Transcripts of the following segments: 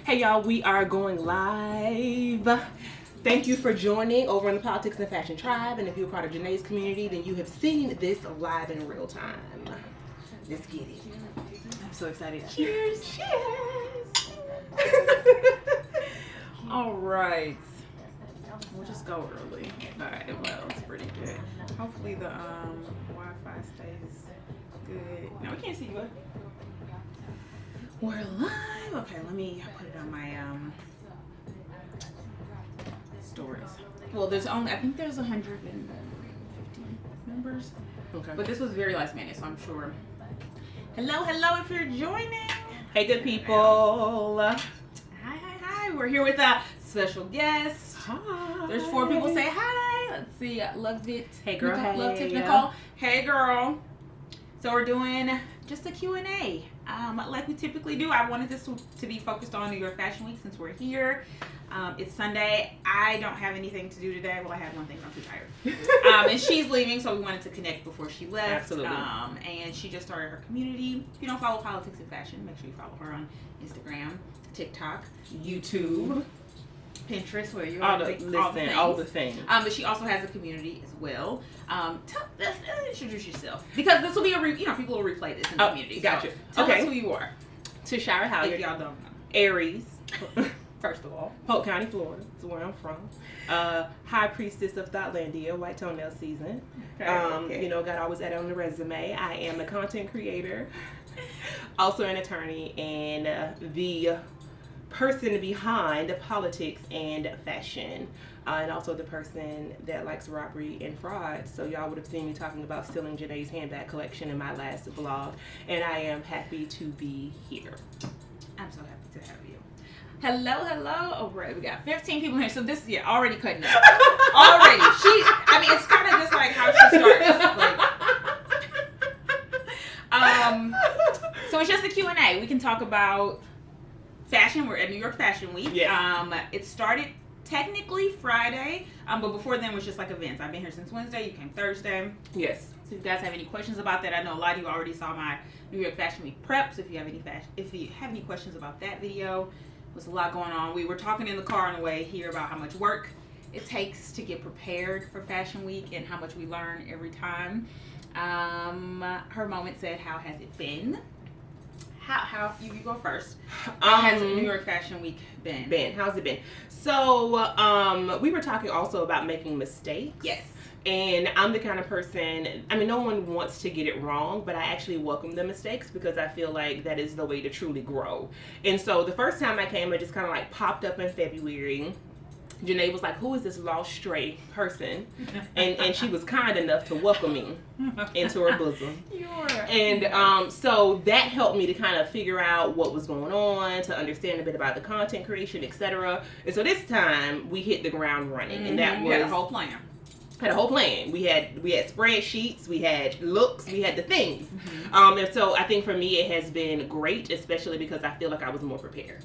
Hey y'all, we are going live. Thank you for joining over in the Politics and Fashion Tribe. And if you're part of Janae's community, then you have seen this live in real time. Let's get it. I'm so excited. Cheers. Cheers. All right. We'll just go early. All right. Well, it's pretty good. Hopefully the Wi-Fi stays good. No, we can't see you. We're live. Okay, let me put it on my stories. Well, I think there's 150 members. Okay. But this was very last minute, so I'm sure. Hello, if you're joining. Hey, good people. Hi. We're here with a special guest. Hi. There's 4 people say hi. Let's see. Love it. Hey, girl. Nicole, Hey. Love Tip Nicole. Hey, girl. So we're doing just a Q&A. Like we typically do. I wanted this to be focused on New York Fashion Week since we're here. It's Sunday. I don't have anything to do today. Well, I have one thing, but I'm too tired. And she's leaving, so we wanted to connect before she left. Absolutely. And she just started her community. If you don't follow Politics and Fashion, make sure you follow her on Instagram, TikTok, YouTube, Pinterest, where you all the things. But she also has a community as well. Introduce yourself, because this will be people will replay this in the community. Gotcha. So tell Okay. us who you are. Tashara Halliard. If y'all don't know. Aries. First of all, Polk County, Florida is where I'm from. High Priestess of Thoughtlandia, White Toenail Season. Okay. God always add on the resume. I am a content creator, also an attorney, and the person behind politics and fashion, and also the person that likes robbery and fraud. So y'all would have seen me talking about stealing Janae's handbag collection in my last vlog, and I am happy to be here. I'm so happy to have you. Hello. Oh, great. We got 15 people here. So this, already cutting up. Already. It's kind of just like how she starts. So it's just a Q&A. We can talk about fashion. We're at New York Fashion Week. Yes. It started technically Friday, but before then was just like events. I've been here since Wednesday. You came Thursday. Yes. So if you guys have any questions about that, I know a lot of you already saw my New York Fashion Week prep. So if you have any questions about that video, there's a lot going on. We were talking in the car on the way here about how much work it takes to get prepared for Fashion Week and how much we learn every time. Her moment said, "How has it been?" How you go first. How has New York Fashion Week been? How's it been? So, we were talking also about making mistakes. Yes. And I'm the kind of person, no one wants to get it wrong, but I actually welcome the mistakes because I feel like that is the way to truly grow. And so the first time I came, I just kind of like popped up in February. Janae was like, "Who is this lost stray person?" And she was kind enough to welcome me into her bosom. And so that helped me to kind of figure out what was going on, to understand a bit about the content creation, etc. And so this time we hit the ground running, and that was had a whole plan. We had spreadsheets, we had looks, we had the things. And so I think for me it has been great, especially because I feel like I was more prepared.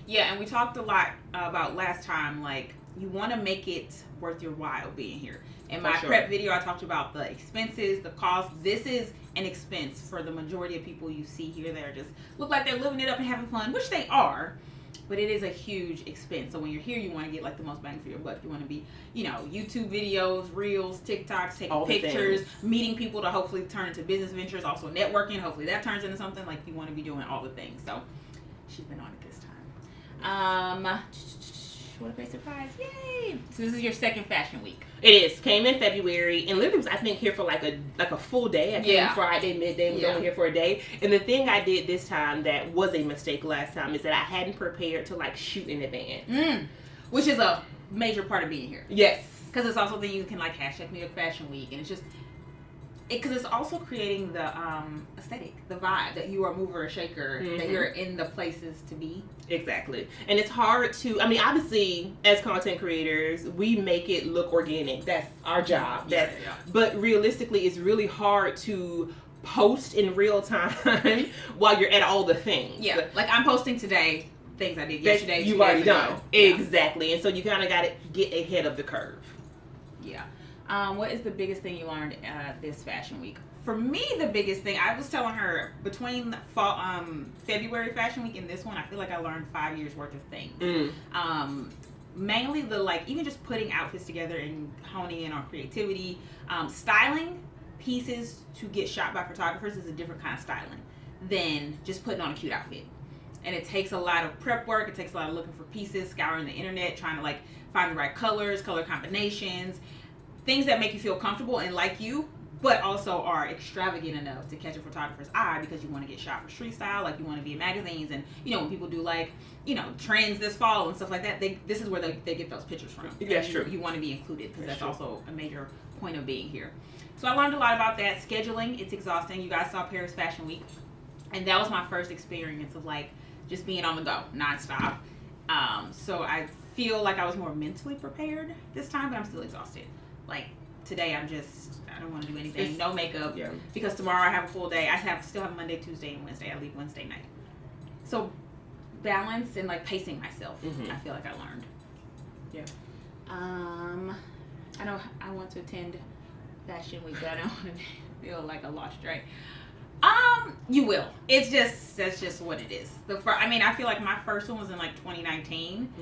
Yeah, and we talked a lot about last time, like, you want to make it worth your while being here. In my prep video, I talked about the expenses, the costs. This is an expense for the majority of people you see here that are just look like they're living it up and having fun, which they are, but it is a huge expense. So when you're here, you want to get like the most bang for your buck. You want to be, YouTube videos, reels, TikToks, taking pictures, meeting people to hopefully turn into business ventures, also networking. Hopefully that turns into something. Like, you want to be doing all the things. So she's been on it this time. What a great surprise. Yay! So this is your second Fashion Week. It is. Came in February and literally was, I think, here for like a full day. I came Friday, midday, was only here for a day. And the thing I did this time that was a mistake last time is that I hadn't prepared to like shoot in advance. Which is a major part of being here. Yes. Because it's also that you can like hashtag New York Fashion Week, and it's just because it's also creating the aesthetic, the vibe that you are a mover or shaker, that you're in the places to be. Exactly. And it's hard to, obviously, as content creators, we make it look organic. That's our job. But realistically, it's really hard to post in real time while you're at all the things. Yeah. Like, I'm posting today things I did yesterday. You've already done. Exactly. And so you kind of got to get ahead of the curve. Yeah. What is the biggest thing you learned this Fashion Week? for me, the biggest thing, I was telling her, between fall, February Fashion Week and this one, I feel like I learned 5 years worth of things. Mainly even just putting outfits together and honing in on creativity. Styling pieces to get shot by photographers is a different kind of styling than just putting on a cute outfit. And it takes a lot of prep work. It takes a lot of looking for pieces, scouring the internet, trying to find the right colors, color combinations, things that make you feel comfortable and like you, but also are extravagant enough to catch a photographer's eye because you want to get shot for street style, like you want to be in magazines, and when people do trends this fall and stuff like that, this is where they get those pictures from. That's true. You want to be included because that's also a major point of being here. So I learned a lot about that. Scheduling, it's exhausting. You guys saw Paris Fashion Week, and that was my first experience of just being on the go, nonstop. So I feel like I was more mentally prepared this time, but I'm still exhausted. Today, I don't want to do anything. No makeup. Yeah. Because tomorrow I have a full day. I still have Monday, Tuesday, and Wednesday. I leave Wednesday night. So balance and pacing myself. I feel like I learned. Yeah. I know I want to attend Fashion Week, but I don't want to feel like a lost stray. You will. That's just what it is. I feel like my first one was in 2019,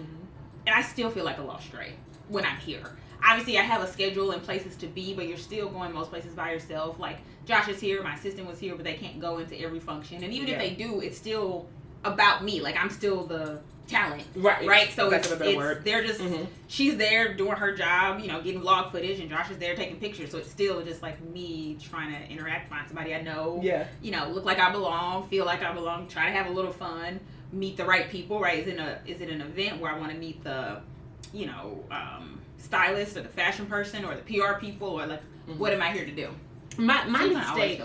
and I still feel like a lost stray when I'm here. Obviously, I have a schedule and places to be, but you're still going most places by yourself. Josh is here, my assistant was here, but they can't go into every function. And even if they do, it's still about me. I'm still the talent. Right? So they're just, she's there doing her job, getting vlog footage, and Josh is there taking pictures. So it's still just me trying to interact, find somebody I know. Yeah. Look like I belong, feel like I belong, try to have a little fun, meet the right people, right? Is it an event where I want to meet the, stylist or the fashion person or the PR people, or what am I here to do? My mistake,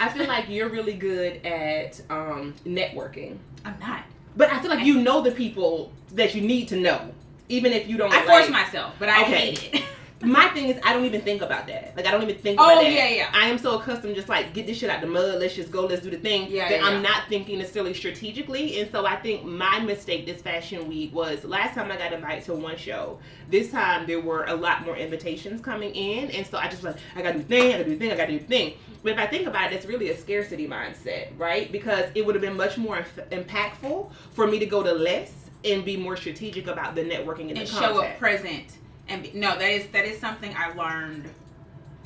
I feel like you're really good at networking. I'm not. But I feel like you know the people that you need to know, even if you don't. I force myself, but I hate it. My thing is, I don't even think about that. I don't even think about that. Oh, yeah. I am so accustomed just get this shit out the mud, let's just go, let's do the thing. I'm not thinking necessarily strategically. And so I think my mistake this fashion week was, last time I got invited to one show, this time there were a lot more invitations coming in. And so I just I gotta do the thing, I gotta do the thing. But if I think about it, it's really a scarcity mindset, right? Because it would have been much more impactful for me to go to less and be more strategic about the networking and the contact. Show up present. And that is something I learned.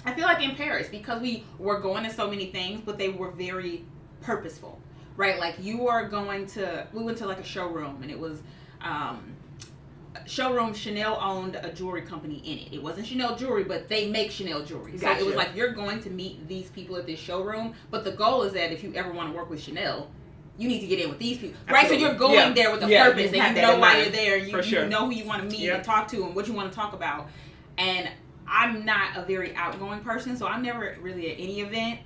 I feel like in Paris, because we were going to so many things, but they were very purposeful, right? We went to a showroom, and it was showroom. Chanel owned a jewelry company in it. It wasn't Chanel jewelry, but they make Chanel jewelry. Gotcha. So it was you're going to meet these people at this showroom, but the goal is that if you ever want to work with Chanel, you need to get in with these people, right? Absolutely. So you're going there with a purpose, and you know why you're there. You know who you want to meet and talk to, and what you want to talk about. And I'm not a very outgoing person, so I'm never really at any event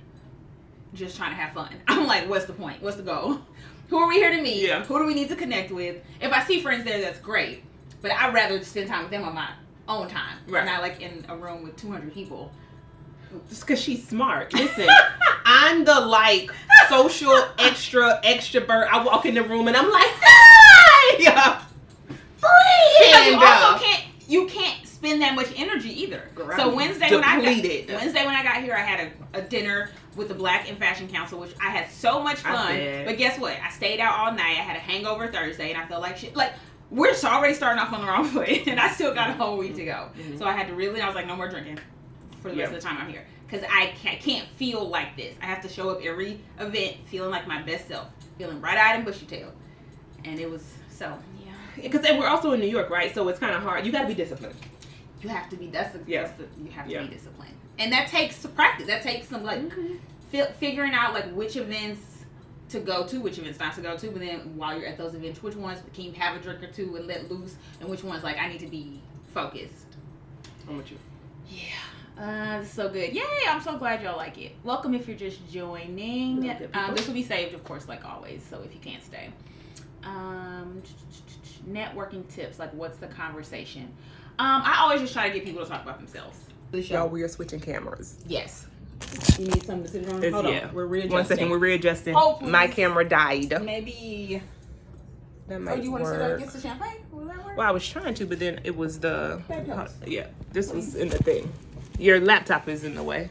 just trying to have fun. I'm what's the point? What's the goal? Who are we here to meet? Yeah. Who do we need to connect with? If I see friends there, that's great. But I'd rather spend time with them on my own time, not in a room with 200 people. Just because she's smart. Listen, I'm the social extrovert. I walk in the room and I'm hi! Because you can't spend that much energy either. Right. So Wednesday when I got here, I had a dinner with the Black and Fashion Council, which I had so much fun. But guess what? I stayed out all night. I had a hangover Thursday, and I felt like shit. We're already starting off on the wrong foot, and I still got a whole week to go. So I had to I was no more drinking for the rest of the time I'm here. Because I can't feel like this. I have to show up every event feeling like my best self. Feeling bright-eyed and bushy-tailed. And it was Because we're also in New York, right? So it's kind of hard. You got to be disciplined. You have to be, you have to be disciplined. And that takes practice. That takes some, figuring out, which events to go to, which events not to go to. But then while you're at those events, which ones can you have a drink or two and let loose? And which ones, I need to be focused. I'm with you. Yeah. So good. Yay, I'm so glad y'all like it. Welcome if you're just joining. This will be saved, of course, like always, so if you can't stay. Networking tips, what's the conversation? I always just try to get people to talk about themselves. Y'all, we are switching cameras. Yes. You need something to sit on? Hold on. We're readjusting. 1 second, we're readjusting. Hopefully. My camera died. Maybe. That might you want to sit up against the champagne? Will that work? Well, I was trying to, but then it was the... this was in the thing. Your laptop is in the way.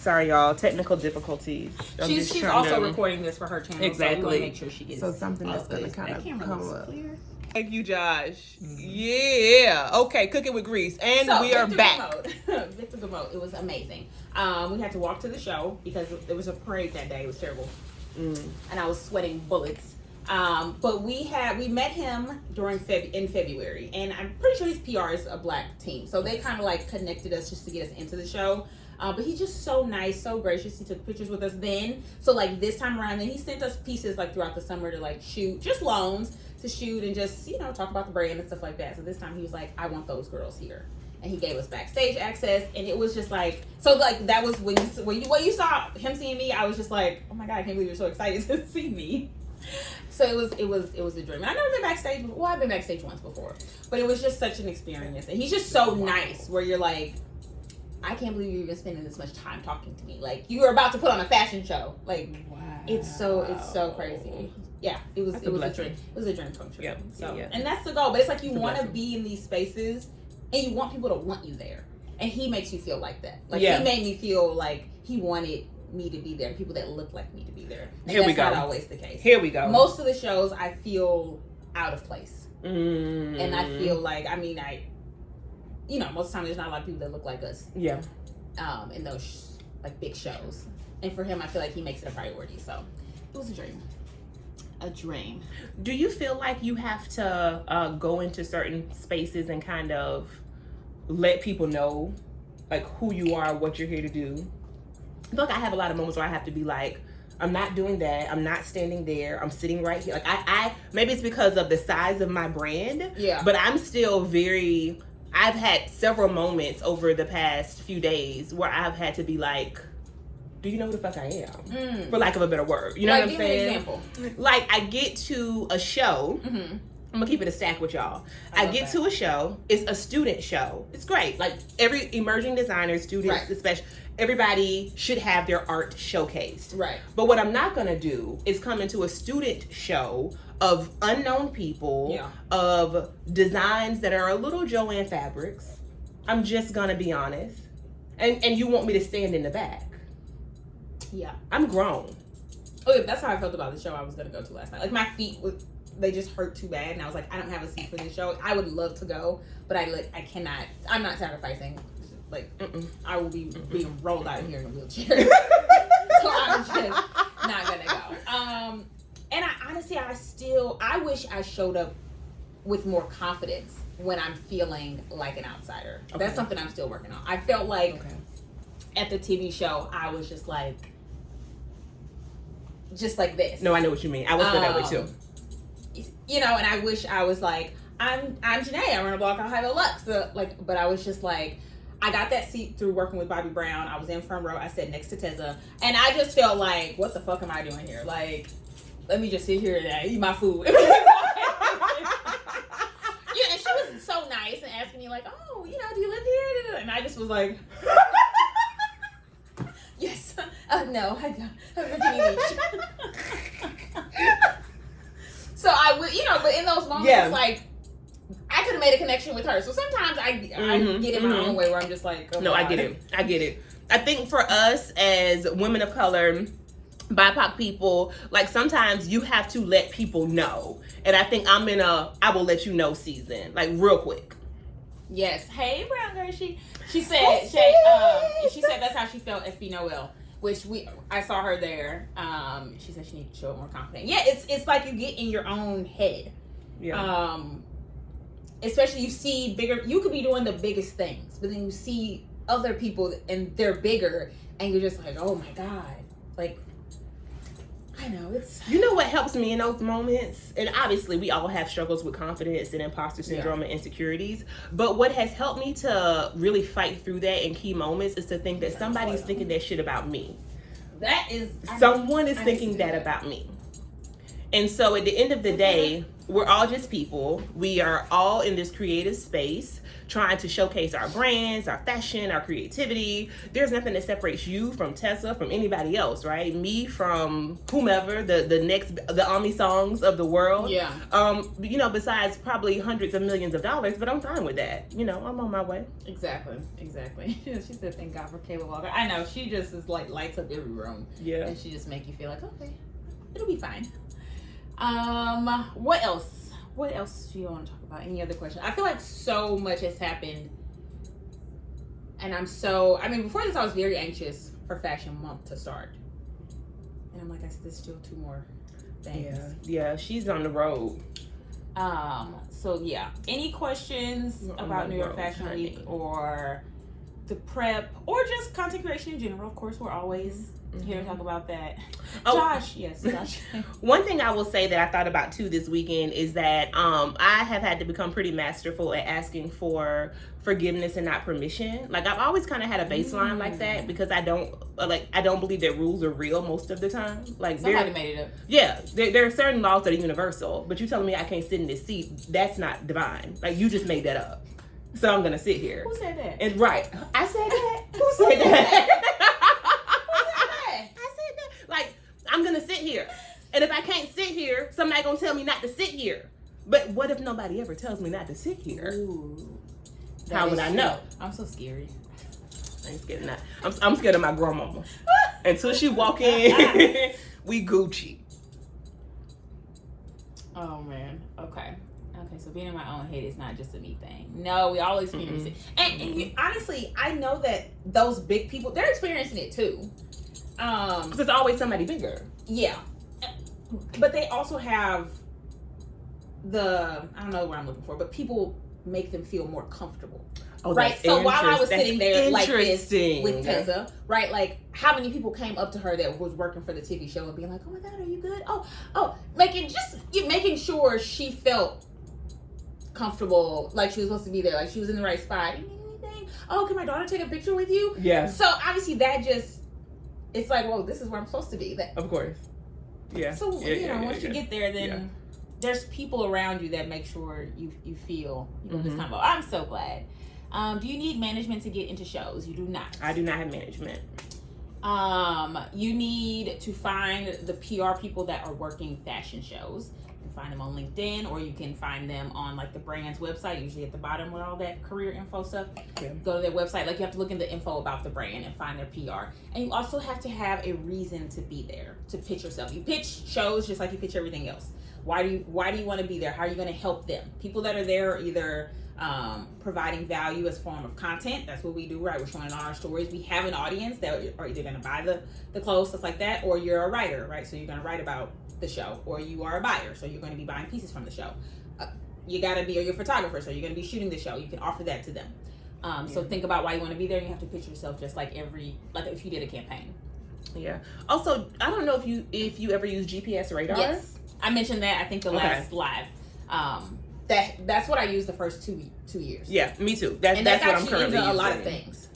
Sorry, y'all. Technical difficulties. She's also recording this for her channel. Exactly. So we want to make sure she gets. So something that's gonna kind of come up. Clear. Thank you, Josh. Yeah. Okay, cooking with grease, and so, we are back. Victor Gamote. It was amazing. We had to walk to the show because there was a parade that day. It was terrible, and I was sweating bullets. But we met him in February, and I'm pretty sure his PR is a black team, so they kind of like connected us just to get us into the show. But he's just so nice, so gracious. He took pictures with us then. So like this time around, then he sent us pieces like throughout the summer to like shoot, just loans to shoot and just, you know, talk about the brand and stuff like that. So this time he was like, I want those girls here. And he gave us backstage access, and it was just like, so like that was when you saw him seeing me, I was just like, oh my God, I can't believe you're so excited to see me. So it was a dream. And I've never been backstage before. Well, I've been backstage once before, but it was just such an experience. And he's just so nice, where you're like, I can't believe you're even spending this much time talking to me. Like, you were about to put on a fashion show. Like, wow. It's so crazy. Yeah, it was a dream. It was a dream come true. Yep. So, yeah. And that's the goal. But it's like you want to be in these spaces, and you want people to want you there. And he makes you feel like that. Like, he made me feel like he wanted me to be there. People that look like me to be there. And Here we go. That's not always the case. Here we go. Most of the shows, I feel out of place. And I feel like, you know, most of the time there's not a lot of people that look like us. Yeah. In those like big shows. And for him, I feel like he makes it a priority. So it was a dream. A dream. Do you feel like you have to go into certain spaces and kind of let people know like who you are, what you're here to do? I feel like I have a lot of moments where I have to be like, I'm not doing that. I'm not standing there. I'm sitting right here. Like I maybe it's because of the size of my brand. Yeah. But I'm still I've had several moments over the past few days where I've had to be like, do you know who the fuck I am? For lack of a better word. You know what I'm saying? Give me an example. Like, I get to a show. I'm gonna keep it a stack with y'all. I get to a show. It's a student show. It's great. Like, every emerging designer, students, especially, everybody should have their art showcased. Right. But what I'm not gonna do is come into a student show of unknown people, of designs that are a little Joanne fabrics. I'm just gonna be honest. And you want me to stand in the back. Yeah. I'm grown. Oh, yeah, that's how I felt about the show I was gonna go to last night. Like, my feet they just hurt too bad, and I was like, I don't have a seat for this show. I would love to go, but I cannot. I'm not sacrificing. Like, I will be being rolled out of here in a wheelchair. So I'm just not gonna go. And I wish I showed up with more confidence when I'm feeling like an outsider. Okay. That's something I'm still working on. I felt like at the TV show, I was just like this. No, I know what you mean. I was that way too. You know, and I wish I was like, I'm Janae. I run a blog called Highlowluxxe. But I was just like, I got that seat through working with Bobby Brown. I was in front row. I sat next to Tezza, and I just felt like, what the fuck am I doing here? Like, let me just sit here and eat my food. And she was so nice and asking me like, oh, you know, do you live here? And I just was like, yes. No, I don't. I'm Virginia Beach. So I would, you know, but in those moments, it's like, I could have made a connection with her. So sometimes I get in my own way where I'm just like, oh, no, I get it. I think for us as women of color, BIPOC people, like, sometimes you have to let people know. And I think I'm in I will let you know season, like, real quick. Yes. Hey, brown girl. She said that's how she felt at Noel, which I saw her there. She said she needed to show up more confident. Yeah, it's like you get in your own head. Yeah. Especially you see bigger. You could be doing the biggest things, but then you see other people and they're bigger, and you're just like, oh my God, like. I know, you know what helps me in those moments? And obviously we all have struggles with confidence and imposter syndrome and insecurities. But what has helped me to really fight through that in key moments is to think that somebody's thinking that shit about me. Someone is thinking that about me. And so at the end of the day, we're all just people. We are all in this creative space trying to showcase our brands, our fashion, our creativity. There's nothing that separates you from Tessa, from anybody else, right? Me from whomever, the Ami songs of the world. Yeah. Besides probably hundreds of millions of dollars, but I'm fine with that. I'm on my way. Exactly. She said, thank God for Kayla Walker. I know, she just is like lights up every room. Yeah. And she just make you feel like, okay, it'll be fine. What else? What else do you want to talk about? Any other questions? I feel like so much has happened. And before this, I was very anxious for Fashion Month to start. And I'm like, there's still 2 more things. Yeah, she's on the road. So yeah. Any questions about New York Fashion Week or the prep or just content creation in general? Of course, we're always here to talk about that. Josh. One thing I will say that I thought about too this weekend is that I have had to become pretty masterful at asking for forgiveness and not permission. Like I've always kind of had a baseline like that because I don't believe that rules are real most of the time. Like somebody made it up. Yeah, there are certain laws that are universal, but you telling me I can't sit in this seat, that's not divine. Like you just made that up. So I'm gonna sit here. Who said that? And right, I said that. Who said that? Like, I'm gonna sit here. And if I can't sit here, somebody gonna tell me not to sit here. But what if nobody ever tells me not to sit here? Ooh, how would I know? I'm so scary. I ain't scared of that. I'm scared of my grandmama. Until she walk in, we Gucci. Oh man. Okay, so being in my own head is not just a me thing. No, we all experience it. And honestly, I know that those big people, they're experiencing it too. Because there's always somebody bigger. Yeah. But they also have I don't know what I'm looking for, but people make them feel more comfortable. Oh, right. So while I was sitting there like this with Tessa, right, like how many people came up to her that was working for the TV show and being like, "Oh my God, are you good?" Oh, making sure she felt comfortable, like she was supposed to be there, like she was in the right spot. You need anything? Oh, can my daughter take a picture with you? Yeah. So obviously that just, it's like, well, this is where I'm supposed to be. Of course. Yeah. So once you get there, then there's people around you that make sure you feel this combo. I'm so glad. Do you need management to get into shows? You do not. I do not have management. You need to find the PR people that are working fashion shows. You can find them on LinkedIn, or you can find them on like the brand's website, usually at the bottom with all that career info stuff. Yeah. Go to their website. Like you have to look in the info about the brand and find their PR. And you also have to have a reason to be there, to pitch yourself. You pitch shows just like you pitch everything else. Why do you want to be there? How are you going to help them? People that are there are either providing value as a form of content. That's what we do, right? We're showing on our stories. We have an audience that are either going to buy the clothes, stuff like that, or you're a writer, right? So you're going to write about the show, or you are a buyer, so you're going to be buying pieces from the show. You got to be, or you're a photographer, so you're going to be shooting the show. You can offer that to them. So think about why you want to be there. You have to pitch yourself just like if you did a campaign. Yeah. Also, I don't know if you ever use GPS radar. Yes, I mentioned that. I think the last live. That's what I used the first two years. Yeah, me too. That's what I'm currently using. A lot of things.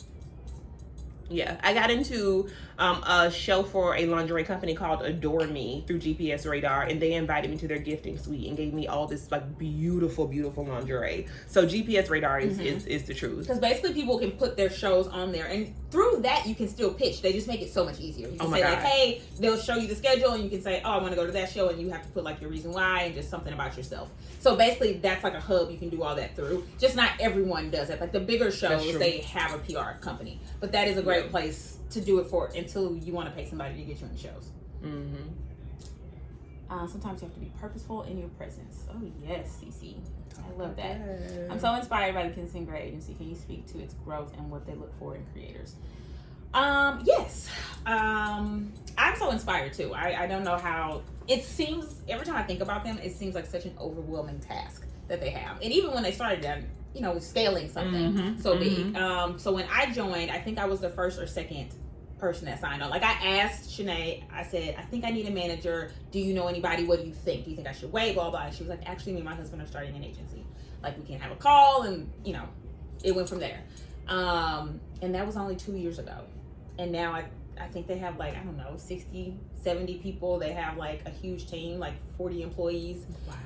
Yeah, I got into a show for a lingerie company called Adore Me through GPS Radar, and they invited me to their gifting suite and gave me all this like beautiful lingerie. So GPS Radar is the truth. Because basically people can put their shows on there, and through that you can still pitch. They just make it so much easier. You can say like, hey, they'll show you the schedule, and you can say, oh, I want to go to that show, and you have to put like your reason why and just something about yourself. So basically that's like a hub you can do all that through. Just not everyone does it. Like the bigger shows, they have a PR company, but that is a great place to do it for until you want to pay somebody to get you in the shows. Sometimes you have to be purposeful in your presence. Oh yes, CC. I love that. I'm so inspired by the Kinston Gray Agency. Can you speak to its growth and what they look for in creators? Yes. I'm so inspired too. I don't know how it seems, every time I think about them, it seems like such an overwhelming task that they have. And even when they started that, scaling something so big. So when I joined, I think I was the first or second person that signed on. Like I asked Shanae, I said, I think I need a manager. Do you know anybody? What do you think? Do you think I should wait? Blah, blah. And she was like, actually, me and my husband are starting an agency. Like we can have a call, and it went from there. And that was only 2 years ago. And now I think they have like, I don't know, 60, 70 people. They have like a huge team, like 40 employees.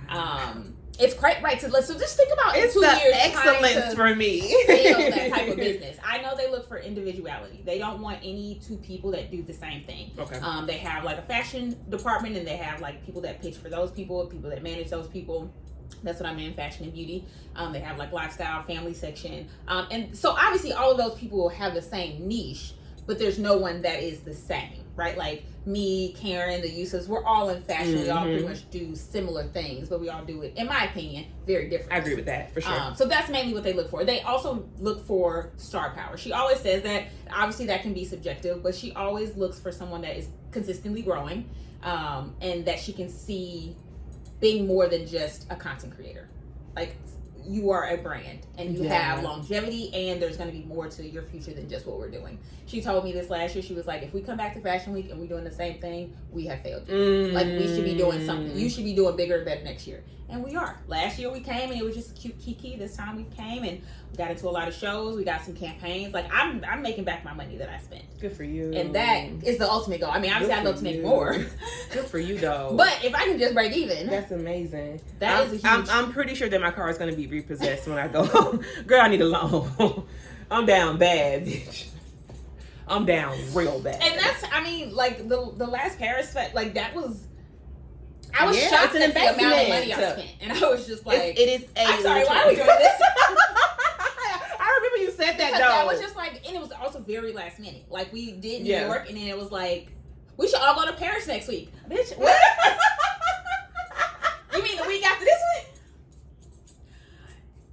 Wow. It's great, right? So just think about it's 2 years excellence for me. scale that type of business. I know they look for individuality. They don't want any 2 people that do the same thing. Okay. They have like a fashion department, and they have like people that pitch for those people that manage those people. That's what I'm in, fashion and beauty. They have like lifestyle, family section. And so obviously all of those people will have the same niche, but there's no one that is the same, right? Like me, Karen, the Yusufs, we're all in fashion. We all pretty much do similar things, but we all do it, in my opinion, very different. I agree with that, for sure. So that's mainly what they look for. They also look for star power. She always says that, obviously that can be subjective, but she always looks for someone that is consistently growing, and that she can see being more than just a content creator. Like, you are a brand, and you have longevity, and there's going to be more to your future than just what we're doing. She told me this last year. She was like, if we come back to Fashion Week and we're doing the same thing, we have failed you. Like, we should be doing something. You should be doing bigger and better next year. And we are. Last year we came, and it was just a cute kiki. This time we came, and we got into a lot of shows. We got some campaigns. Like, I'm making back my money that I spent. Good for you. And that is the ultimate goal. I mean, obviously I'd love to make more. Good for you, though. But if I can just break even. That's amazing. That is a huge... I'm pretty sure that my car is going to be repossessed when I go home. Girl, I need a loan. I'm down bad, bitch. I'm down real bad. And that's, I mean, like, the last Paris, like, that was... I was shocked at the amount of money I spent. And I was just like... It is a... I'm sorry, why are we doing this? I remember you said that, because though. That was just like... And it was also very last minute. Like, we did New York, and then it was like, we should all go to Paris next week. Bitch, what? You mean the week after this week?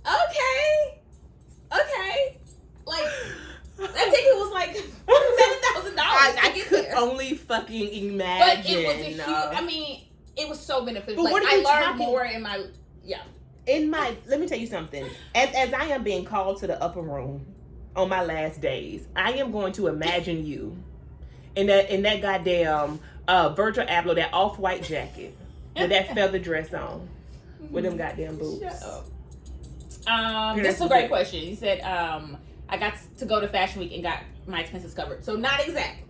Okay. Like, that ticket was like $7,000. I could only fucking imagine. But it was a huge... I mean... It was so beneficial. But like, I learned more in my let me tell you something. As I am being called to the upper room on my last days, I am going to imagine you in that goddamn Virgil Abloh, that off-white jacket with that feather dress on, with them goddamn boots. Shut up. This is a great question. You said I got to go to Fashion Week and got my expenses covered. So not exactly.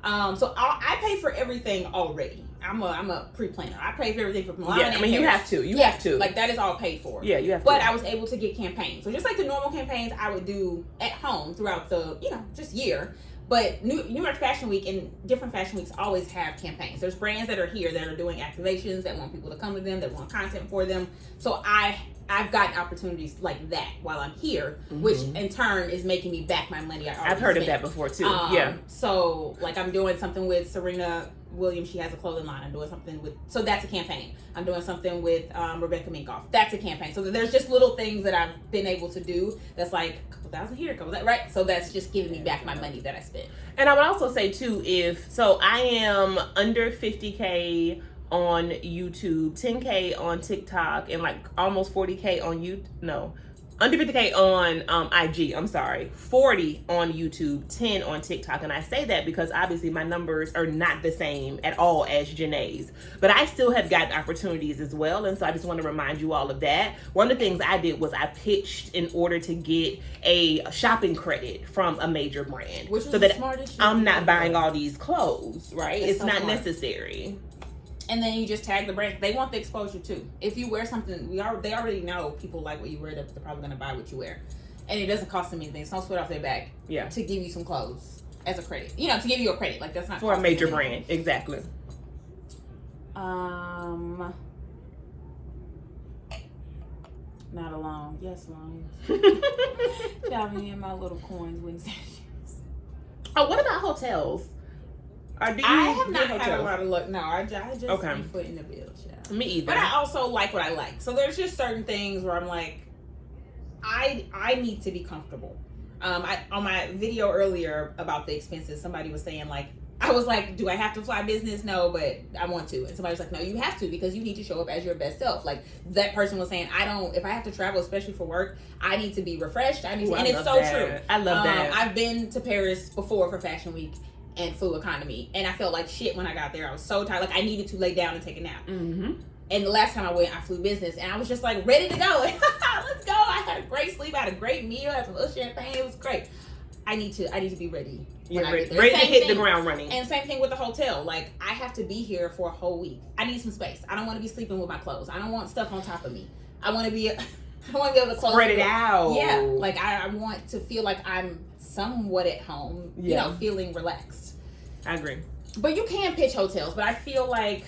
So I pay for everything already. I'm a pre-planner. I pay for everything for Milan. Yeah, I mean, you have to. You have to. Like, that is all paid for. Yeah, you have to. But I was able to get campaigns. So just like the normal campaigns I would do at home throughout the, just year. But New York Fashion Week and different fashion weeks always have campaigns. There's brands that are here that are doing activations, that want people to come to them, that want content for them. So I've gotten opportunities like that while I'm here, which in turn is making me back my money. I've heard of that before too. So like, I'm doing something with Serena Williams. She has a clothing line. I'm doing something with, so that's a campaign. I'm doing something with Rebecca Minkoff. That's a campaign. So there's just little things that I've been able to do that's like a couple thousand here, a couple that, right? So that's just giving me back my money that I spent. And I would also say too, I am under 50K on YouTube, 10K on TikTok, and like almost 40K on under 50K on IG, 40 on YouTube, 10 on TikTok. And I say that because obviously my numbers are not the same at all as Janae's, but I still have gotten opportunities as well. And so I just want to remind you all of that. One of the things I did was I pitched in order to get a shopping credit from a major brand, which so that I'm not buying all these clothes, right? It's so not necessary. And then you just tag the brand. They want the exposure too. If you wear something, they already know people like what you wear. They're probably going to buy what you wear, and it doesn't cost them anything. It's no sweat off their back. Yeah. To give you some clothes as a credit, to give you a credit, like that's not for a major brand. Exactly. Not alone. Yes, alone. Shout me in my little coins, wings. Oh, what about hotels? I have not had a lot of luck. No, I just be foot in the bill. Yeah. Me either. But I also like what I like. So there's just certain things where I'm like, I need to be comfortable. On my video earlier about the expenses, somebody was saying like, I was like, do I have to fly business? No, but I want to. And somebody was like, no, you have to, because you need to show up as your best self. Like, that person was saying, if I have to travel, especially for work, I need to be refreshed. And it's so true. I love that. I've been to Paris before for Fashion Week and flew economy, and I felt like shit when I got there. I was so tired, like I needed to lay down and take a nap. And the last time I went, I flew business, and I was just like ready to go. Let's go. I had a great sleep, I had a great meal, I had some little champagne. It was great. I need to be ready. Ready to hit the ground running. And same thing with the hotel. Like, I have to be here for a whole week. I need some space. I don't want to be sleeping with my clothes. I don't want stuff on top of me. I want to be able to close spread it out. Yeah, like I want to feel like I'm somewhat at home. You know, feeling relaxed. I agree. But you can pitch hotels, but I feel like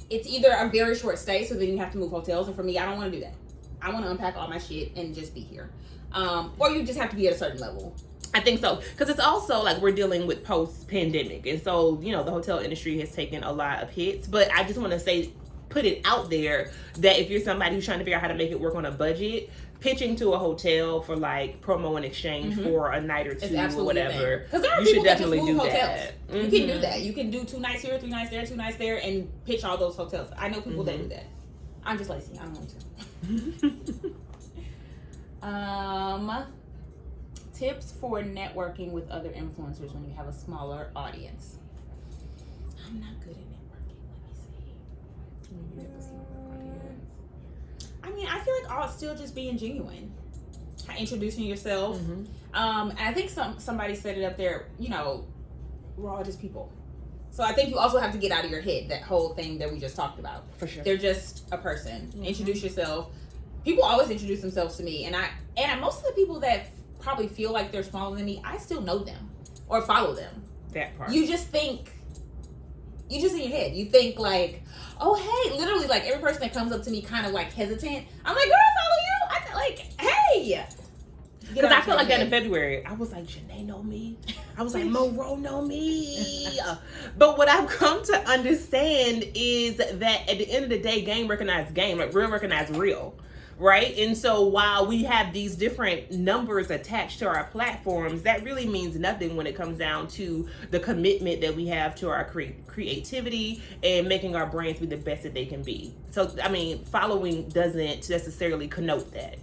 it's either a very short stay, so then you have to move hotels. And for me, I don't want to do that. I want to unpack all my shit and just be here. Or you just have to be at a certain level. I think so, because it's also like we're dealing with post-pandemic, and so the hotel industry has taken a lot of hits. But I just want to put it out there that if you're somebody who's trying to figure out how to make it work on a budget, pitching to a hotel for like promo and exchange for a night or two or whatever, because there are you people should definitely that just move do hotels. that. You can do that. You can do 2 nights here, 3 nights there, 2 nights there, and pitch all those hotels. I know people that do that. I'm just lazy. I don't want to. Tips for networking with other influencers when you have a smaller audience. I'm not good at networking. Let me see. I mean, I feel like still just being genuine, introducing yourself. And I think somebody said it up there. We're all just people. So I think you also have to get out of your head that whole thing that we just talked about. For sure, they're just a person. Introduce yourself. People always introduce themselves to me, and most of the people that probably feel like they're smaller than me, I still know them or follow them. That part. You just in your head, you think like, oh hey, literally like every person that comes up to me kind of like hesitant, I'm like, girl, I follow you. Hey. Because I felt like that in February. I was like, Janae know me. I was like, Monroe know me. But what I've come to understand is that at the end of the day, game recognizes game, like real recognize real. Right? And so while we have these different numbers attached to our platforms, that really means nothing when it comes down to the commitment that we have to our creativity and making our brands be the best that they can be. So, I mean, following doesn't necessarily connote that,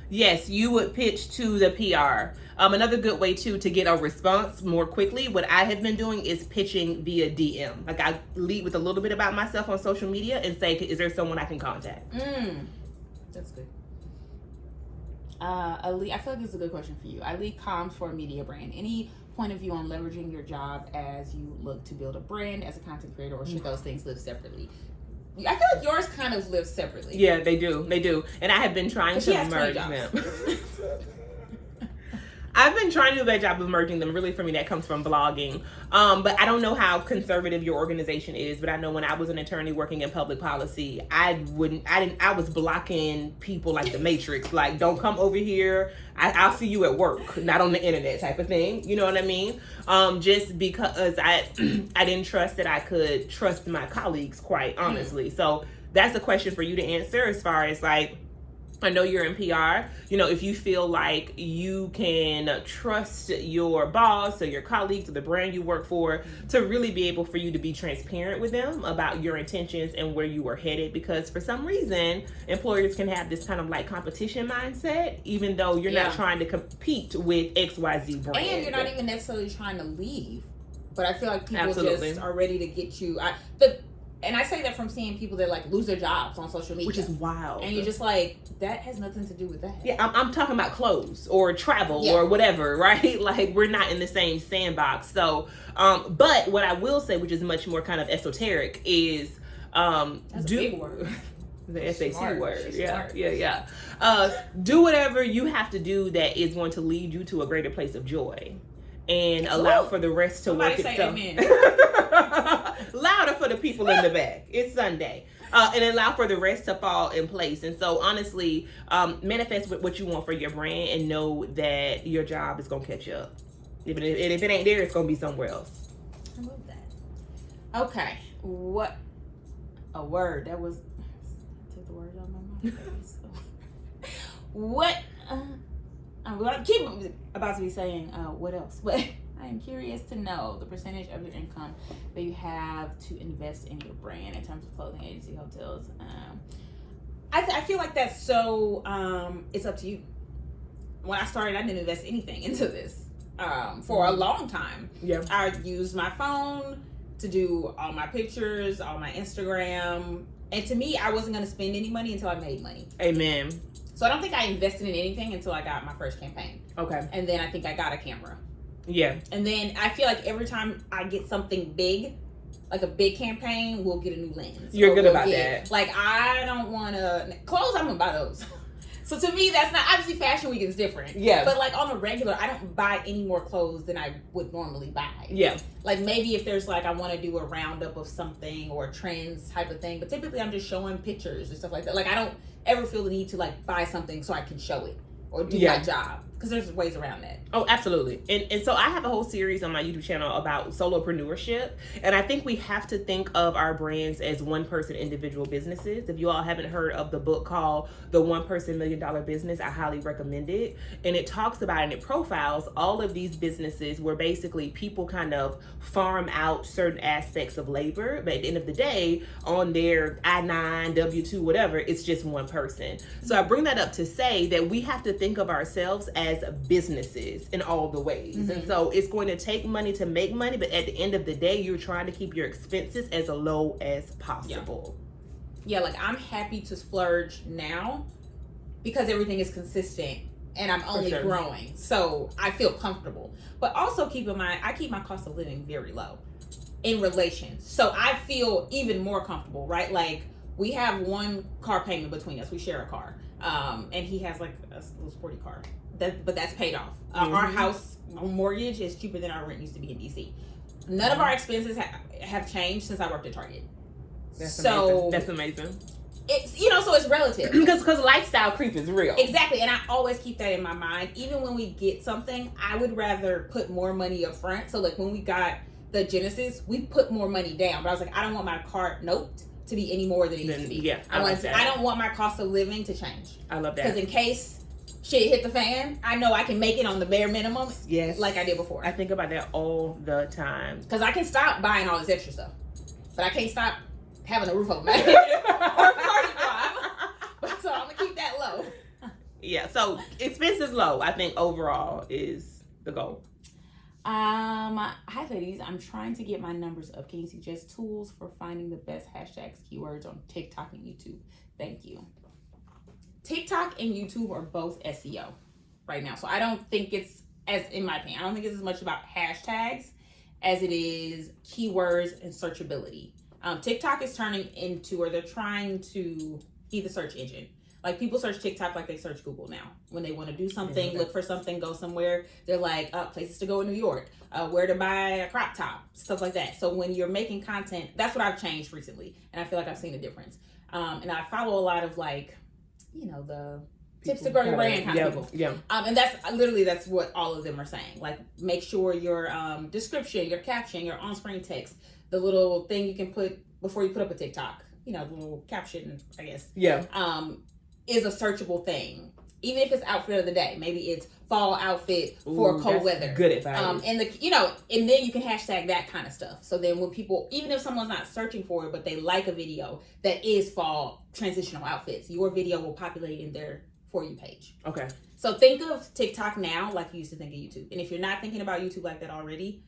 Yes, you would pitch to the PR. Another good way to get a response more quickly, what I have been doing is pitching via DM. Like I lead with a little bit about myself on social media and say, is there someone I can contact? That's good. Ali, I feel like this is a good question for you. I lead comms for a media brand. Any point of view on leveraging your job as you look to build a brand as a content creator, or should those things live separately? I feel like yours kind of lives separately. Yeah, they do. And I have been trying to merge them. I've been trying to do a better job of merging them. Really, for me, that comes from blogging. But I don't know how conservative your organization is, but I know when I was an attorney working in public policy, I was blocking people like the Matrix. Like, don't come over here. I'll see you at work, not on the internet type of thing. You know what I mean? Just because I didn't trust that I could trust my colleagues, quite honestly. So that's a question for you to answer as far as like, I know you're in PR, if you feel like you can trust your boss or your colleagues or the brand you work for to really be able for you to be transparent with them about your intentions and where you are headed, because for some reason, employers can have this kind of like competition mindset, even though you're not trying to compete with XYZ brand. And you're not even necessarily trying to leave. But I feel like people just are ready to get you. And I say that from seeing people that like lose their jobs on social media, which is wild. And you're just like, that has nothing to do with that. Yeah, I'm talking about clothes or travel or whatever, right? Like we're not in the same sandbox. So, but what I will say, which is much more kind of esoteric, is that's a big word. The SAT Smart. word. She's Yeah, smart. yeah. Do whatever you have to do that is going to lead you to a greater place of joy. And allow for the rest to work itself. Louder for the people in the back. It's Sunday. And allow for the rest to fall in place. And so honestly, manifest what you want for your brand and know that your job is going to catch up. And if it ain't there, it's going to be somewhere else. I love that. Okay. What a word. That was, take the word out of my mouth. What, I keep about to be saying what else, but I am curious to know the percentage of your income that you have to invest in your brand in terms of clothing agency, hotels. I feel like that's so, it's up to you. When I started, I didn't invest anything into this for a long time. Yeah. I used my phone to do all my pictures, all my Instagram. And to me, I wasn't going to spend any money until I made money. Amen. So I don't think I invested in anything until I got my first campaign. Okay. And then I think I got a camera. Yeah. And then I feel like every time I get something big, like a big campaign, we'll get a new lens. You're good about that. Like, I don't want to... Clothes, I'm going to buy those. So to me, that's not... Obviously, Fashion Week is different. Yeah. But like on a regular, I don't buy any more clothes than I would normally buy. Yeah. Like maybe if there's like, I want to do a roundup of something or trends type of thing. But typically I'm just showing pictures and stuff like that. Like I don't ever feel the need to like buy something so I can show it or do my job. Because there's ways around that. Oh, absolutely. And so I have a whole series on my YouTube channel about solopreneurship. And I think we have to think of our brands as one-person individual businesses. If you all haven't heard of the book called The One-Person $1 Million Business, I highly recommend it. And it talks about and it profiles all of these businesses where basically people kind of farm out certain aspects of labor. But at the end of the day, on their I-9, W-2, whatever, it's just one person. So I bring that up to say that we have to think of ourselves as businesses in all the ways. Mm-hmm. And so it's going to take money to make money, but at the end of the day, you're trying to keep your expenses as low as possible. Yeah, like I'm happy to splurge now because everything is consistent and I'm only growing. So I feel comfortable. But also keep in mind, I keep my cost of living very low in relation. So I feel even more comfortable, right? Like we have one car payment between us. We share a car. And he has like a little sporty car. But that's paid off. Our house mortgage is cheaper than our rent used to be in DC. None of our expenses have changed since I worked at Target. That's amazing. It's so it's relative because lifestyle creep is real. Exactly, and I always keep that in my mind. Even when we get something, I would rather put more money up front. So like when we got the Genesis, we put more money down. But I was like, I don't want my cart note to be any more than it used to be. Yeah, I don't want my cost of living to change. I love that because in case shit hit the fan, I know I can make it on the bare minimum. Yes, like I did before. I think about that all the time because I can stop buying all this extra stuff, but I can't stop having a roof over my head or a party drive. So I'm gonna keep that low. Yeah, so expenses low, I think overall is the goal. Hi ladies, I'm trying to get my numbers up. Can you suggest tools for finding the best hashtags, keywords on TikTok and YouTube? Thank you. TikTok and YouTube are both SEO right now. So I don't think it's in my opinion, I don't think it's as much about hashtags as it is keywords and searchability. TikTok is turning into, or they're trying to be the search engine. Like people search TikTok like they search Google now. When they want to do something, look for something, go somewhere, they're like, places to go in New York, where to buy a crop top, stuff like that. So when you're making content, that's what I've changed recently. And I feel like I've seen a difference. And I follow a lot of like, the tips to grow your brand kind of people. Yeah. And that's what all of them are saying. Like make sure your description, your caption, your on-screen text, the little thing you can put before you put up a TikTok, the little caption, I guess. Yeah. Is a searchable thing. Even if it's outfit of the day. Maybe it's fall outfit for cold weather. Good advice. And and then you can hashtag that kind of stuff. So then when people, even if someone's not searching for it, but they like a video that is fall transitional outfits, your video will populate in their For You page. Okay. So think of TikTok now like you used to think of YouTube. And if you're not thinking about YouTube like that already,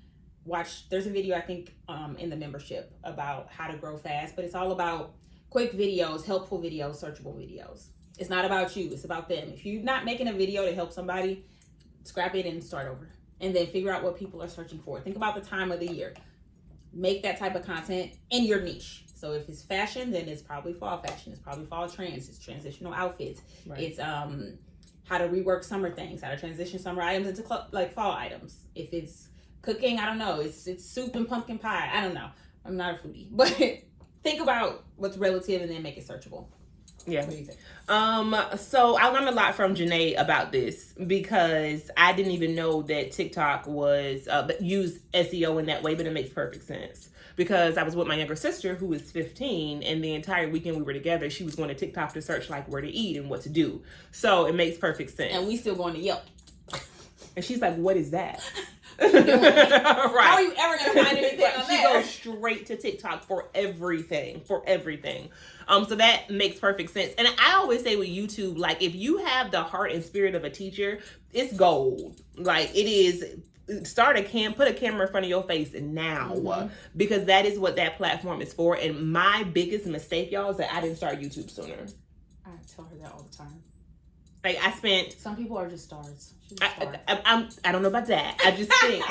there's a video I think in the membership about how to grow fast, but it's all about quick videos, helpful videos, searchable videos. It's not about you, it's about them. If you're not making a video to help somebody, scrap it and start over. And then figure out what people are searching for. Think about the time of the year. Make that type of content in your niche. So if it's fashion, then it's probably fall fashion. It's probably fall trends. It's transitional outfits. Right. It's how to rework summer things, how to transition summer items into fall items. If it's cooking, I don't know. It's soup and pumpkin pie. I don't know. I'm not a foodie. But think about what's relative and then make it searchable. Yeah. What do you think? So I learned a lot from Janae about this because I didn't even know that TikTok was used SEO in that way, but it makes perfect sense. Because I was with my younger sister who is 15, and the entire weekend we were together, she was going to TikTok to search like where to eat and what to do. So it makes perfect sense. And we still going to Yelp. And she's like, "What is that?" Right. How are you ever going to find anything on She there? goes straight to TikTok for everything. So that makes perfect sense. And I always say with YouTube, like if you have the heart and spirit of a teacher, it's gold. Like it is put a camera in front of your face now, because that is what that platform is for. And my biggest mistake, y'all, is that I didn't start YouTube sooner. I tell her that all the time. Like, I spent... Some people are just stars. I don't know about that. I just think...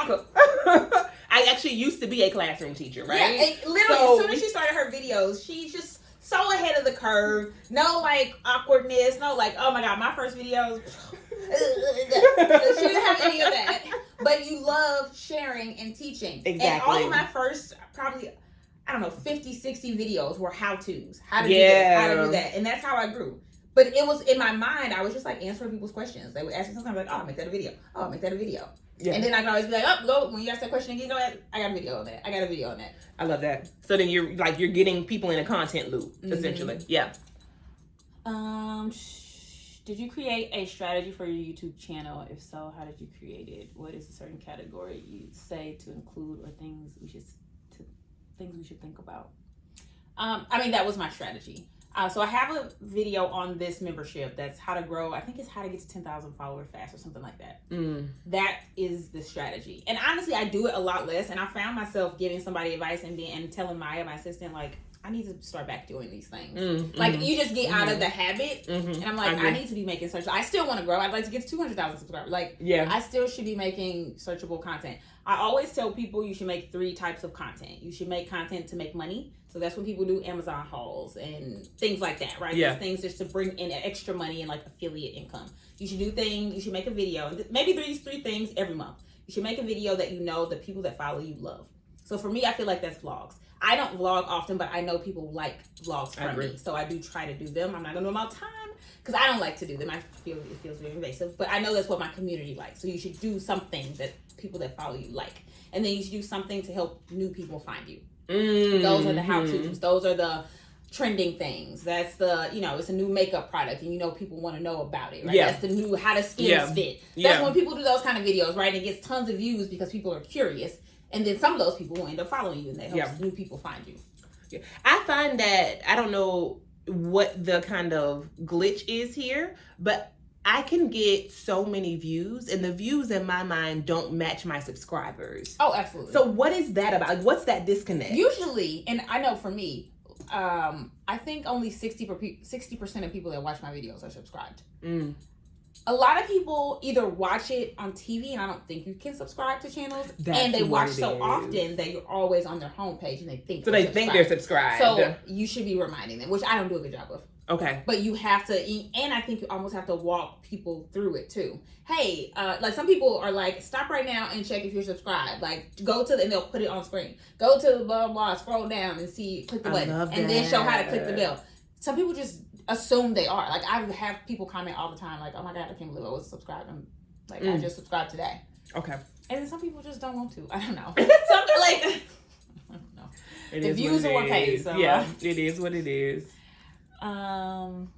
I actually used to be a classroom teacher, right? Yeah, literally, as soon as she started her videos, she's just so ahead of the curve. No, like, awkwardness. No, like, oh my God, my first videos... she didn't have any of that. But you love sharing and teaching. Exactly. And all of my first, probably... I don't know, 50, 60 videos were how-tos. How to do this, how to do that. And that's how I grew. But it was, in my mind, I was just like answering people's questions. They would ask me sometimes like, oh, I'll make that a video. Oh, I'll make that a video. Yeah. And then I could always be like, oh, go, when you ask that question again, go ahead. I got a video on that. I got a video on that. I love that. So then you're getting people in a content loop, essentially. Yeah. Did you create a strategy for your YouTube channel? If so, how did you create it? What is a certain category you'd say to include or things we should think about? I mean, that was my strategy. So I have a video on this membership that's how to grow. I think it's how to get to 10,000 followers fast or something like that. That is the strategy. And honestly, I do it a lot less. And I found myself giving somebody advice and telling Maya, my assistant, like, I need to start back doing these things. Like, you just get out of the habit. And I'm like, I need to be making search. I still want to grow. I'd like to get to 200,000 subscribers. Like, I still should be making searchable content. I always tell people you should make 3 types of content. You should make content to make money. So that's when people do Amazon hauls and things like that, right? Yeah. Those things just to bring in extra money and like affiliate income. You should you should make a video. Maybe these 3 things every month. You should make a video that you know the people that follow you love. So for me, I feel like that's vlogs. I don't vlog often, but I know people like vlogs from me. So I do try to do them. I'm not going to do them all the time because I don't like to do them. I feel it feels very invasive. But I know that's what my community likes. So you should do something that people that follow you like. And then you should do something to help new people find you. Those are the how-tos. Those are the trending things. That's the, it's a new makeup product and people want to know about it, right? That's the new how to skins fit. That's when people do those kind of videos, right? And it gets tons of views because people are curious. And then some of those people will end up following you and that helps new people find you. Yeah. I find that, I don't know what the kind of glitch is here, but I can get so many views and the views in my mind don't match my subscribers. Oh, absolutely. So what is that about? What's that disconnect? Usually, and I know for me, I think only 60% of people that watch my videos are subscribed. A lot of people either watch it on TV, and I don't think you can subscribe to channels, and they watch so often that you're always on their homepage, and they think they're subscribed. So you should be reminding them, which I don't do a good job of. Okay. But you have to, and I think you almost have to walk people through it too. Hey, like some people are like, stop right now and check if you're subscribed. Like go to and they'll put it on screen. Go to the blah, blah, blah, scroll down and click the button. And then show how to click the bell. Some people just assume they are. Like I have people comment all the time like, oh my God, I can't believe I was subscribed. I'm like, I just subscribed today. Okay. And then some people just don't want to. I don't know. I don't know. The views are what pays. So, yeah, it is what it is. We're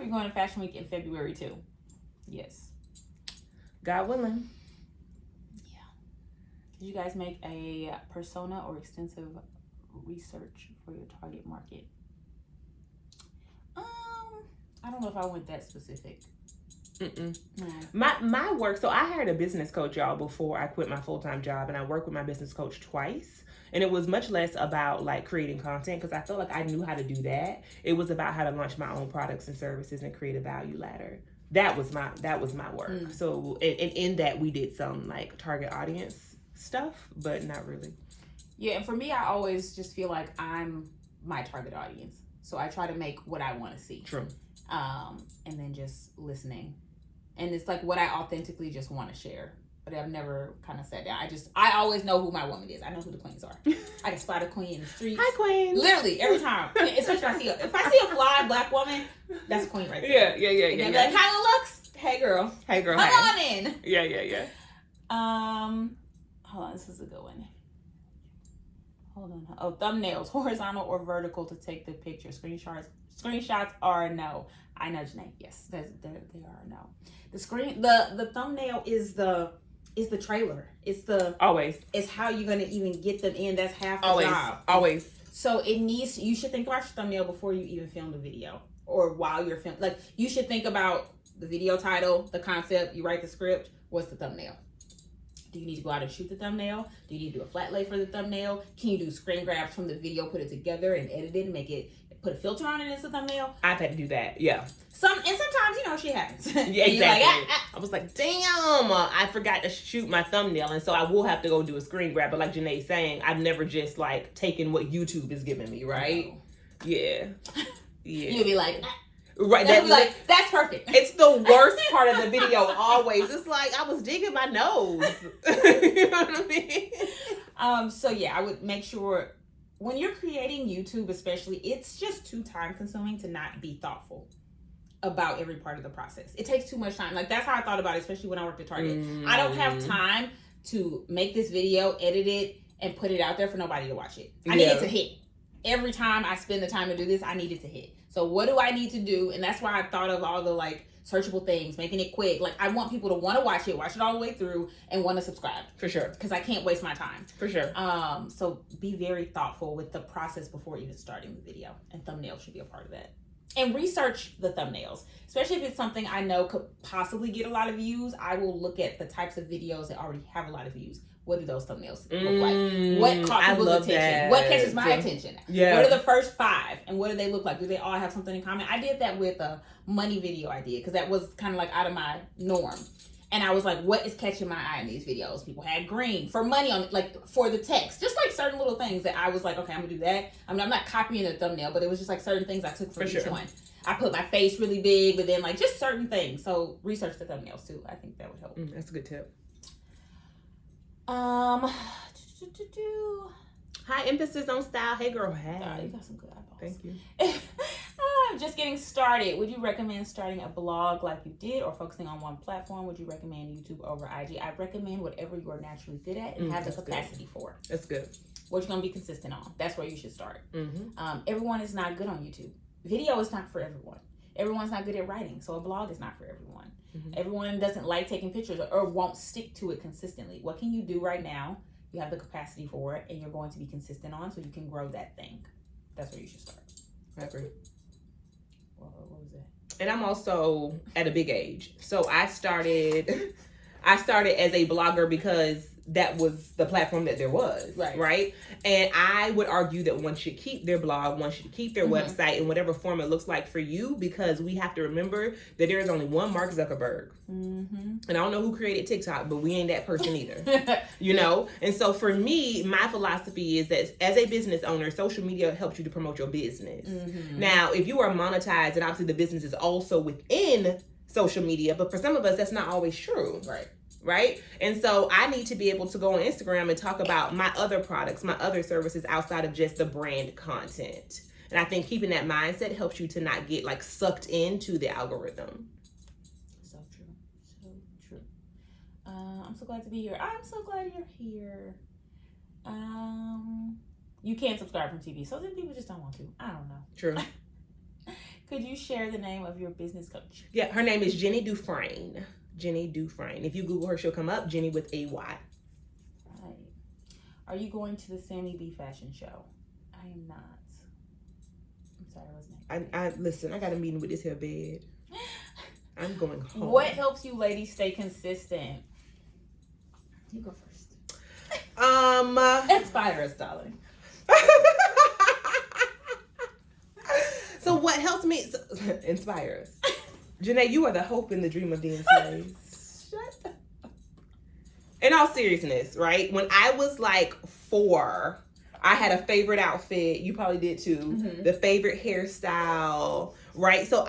going to Fashion Week in February too. Yes. God willing. Yeah. Did you guys make a persona or extensive research for your target market? I don't know if I went that specific. No. My work, so I hired a business coach, y'all, before I quit my full-time job, and I worked with my business coach twice. And it was much less about like creating content because I felt like I knew how to do that. It was about how to launch my own products and services and create a value ladder. That was my work. So in that we did some like target audience stuff, but not really. Yeah, and for me, I always just feel like I'm my target audience. So I try to make what I want to see. True. And then just listening. And it's like what I authentically just want to share. But I've never kind of sat down. I always know who my woman is. I know who the queens are. I can spot a queen in the streets. Hi, queen. Literally, every time. Especially if I see a fly black woman, that's a queen right there. Yeah. And they're like, Highlowluxxe? Hey, girl. Come on in. Yeah. Hold on. This is a good one. Hold on. Oh, thumbnails. Horizontal or vertical to take the picture. Screenshots are a no. I know, Janae. Yes, they are a no. The thumbnail is the trailer. It's how you're gonna even get them in. That's half the job. Always. So you should think about your thumbnail before you even film the video or while you're filming. Like you should think about the video title, the concept, you write the script, what's the thumbnail? Do you need to go out and shoot the thumbnail? Do you need to do a flat lay for the thumbnail? Can you do screen grabs from the video, put it together and edit it and make it, put a filter on it as a thumbnail? I've had to do that, yeah. Sometimes, shit happens. Yeah, exactly. I was like, damn, I forgot to shoot my thumbnail. And so I will have to go do a screen grab. But like Janae's saying, I've never just like taken what YouTube is giving me, right? No. Yeah. Yeah. You'll be like, right. That'd be like, that's perfect. It's the worst part of the video always. It's like I was digging my nose. You know what I mean? So yeah, I would make sure when you're creating YouTube, especially, it's just too time consuming to not be thoughtful about every part of the process. It takes too much time. Like that's how I thought about it, especially when I worked at Target. I don't have time to make this video, edit it, and put it out there for nobody to watch it. I need it to hit. Every time I spend the time to do this, I need it to hit. So what do I need to do? And that's why I thought of all the like searchable things, making it quick. Like I want people to want to watch it all the way through and want to subscribe. For sure. Because I can't waste my time. For sure. So be very thoughtful with the process before even starting the video. And thumbnails should be a part of that. And research the thumbnails, especially if it's something I know could possibly get a lot of views. I will look at the types of videos that already have a lot of views. What do those thumbnails look like? What caught people's attention? That. What catches my attention? Yeah. What are the first 5? And what do they look like? Do they all have something in common? I did that with a money video I did because that was kind of like out of my norm. And I was like, what is catching my eye in these videos? People had green for money on it, like for the text. Just like certain little things that I was like, okay, I'm gonna do that. I mean, I'm not copying the thumbnail, but it was just like certain things I took from each one. I put my face really big, but then like just certain things. So research the thumbnails too. I think that would help. That's a good tip. High emphasis on style. Hey girl, hey. You got some good eyeballs. Thank you. Just getting started. Would you recommend starting a blog like you did or focusing on one platform? Would you recommend YouTube over IG? I recommend whatever you're naturally good at and have the capacity for. That's good. What you're going to be consistent on. That's where you should start. Everyone is not good on YouTube. Video is not for everyone. Everyone's not good at writing, so a blog is not for everyone. Everyone doesn't like taking pictures or won't stick to it consistently. What can you do right now? You have the capacity for it, and you're going to be consistent on, so you can grow that thing. That's where you should start. I agree. What was that? And I'm also at a big age, so I started as a blogger because that was the platform that there was, right? And I would argue that one should keep their blog, one should keep their website in whatever form it looks like for you, because we have to remember that there is only one Mark Zuckerberg. And I don't know who created TikTok, but we ain't that person either, you know? And so for me, my philosophy is that as a business owner, social media helps you to promote your business. Now, if you are monetized, and obviously the business is also within social media, but for some of us, that's not always true. Right? And so I need to be able to go on Instagram and talk about my other products, my other services outside of just the brand content. And I think keeping that mindset helps you to not get like sucked into the algorithm. So true. So true. I'm so glad to be here. I'm so glad you're here. You can't subscribe from TV, so then people just don't want to. I don't know. True. Could you share the name of your business coach? Yeah, her name is Jenny Dufresne. Jenny Dufresne. If you Google her, she'll come up. Jenny with a Y. Right. Are you going to the Sammy B fashion show? I am not. I'm sorry, what's next? I listen, I got a meeting with this here bed. I'm going home. What helps you ladies stay consistent? You go first. Inspire us, darling. So what helps me inspire us? Janae, you are the hope and the dream of the enslaved. Shut up. In all seriousness, right? When I was like 4, I had a favorite outfit. You probably did too. The favorite hairstyle, right? So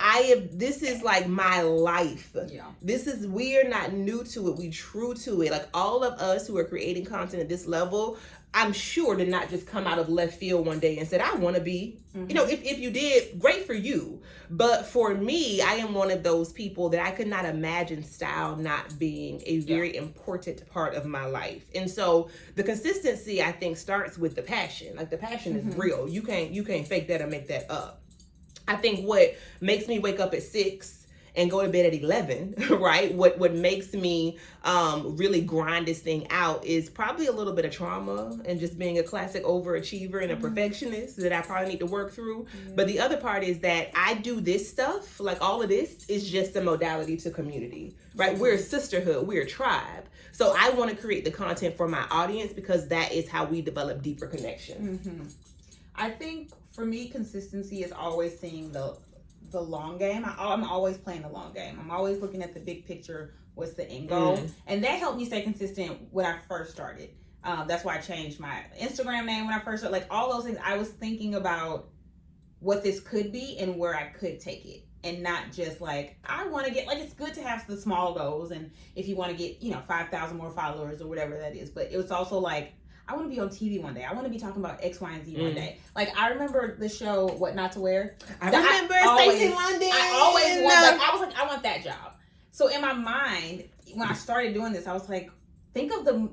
this is like my life. Yeah. We're not new to it. We true to it. Like all of us who are creating content at this level, I'm sure did not just come out of left field one day and said, I want to be, you know, if you did, great for you. But for me, I am one of those people that I could not imagine style not being a very important part of my life. And so the consistency, I think, starts with the passion. Like the passion is real. You can't fake that or make that up. I think what makes me wake up at 6 and go to bed at 11, right? What makes me really grind this thing out is probably a little bit of trauma and just being a classic overachiever and a perfectionist that I probably need to work through. But the other part is that I do this stuff, like all of this is just a modality to community, right? We're a sisterhood, we're a tribe. So I want to create the content for my audience because that is how we develop deeper connections. I think for me, consistency is always seeing the long game. I'm always playing the long game. I'm always looking at the big picture. What's the end goal? And that helped me stay consistent when I first started. That's why I changed my Instagram name when I first started. Like all those things, I was thinking about what this could be and where I could take it. And not just like, I want to get, like, it's good to have the small goals. And if you want to get, 5,000 more followers or whatever that is. But it was also like, I want to be on TV one day. I want to be talking about X, Y, and Z one day. Like, I remember the show, What Not to Wear. I remember Stacey London. I was like, I want that job. So in my mind, when I started doing this, I was like, think of the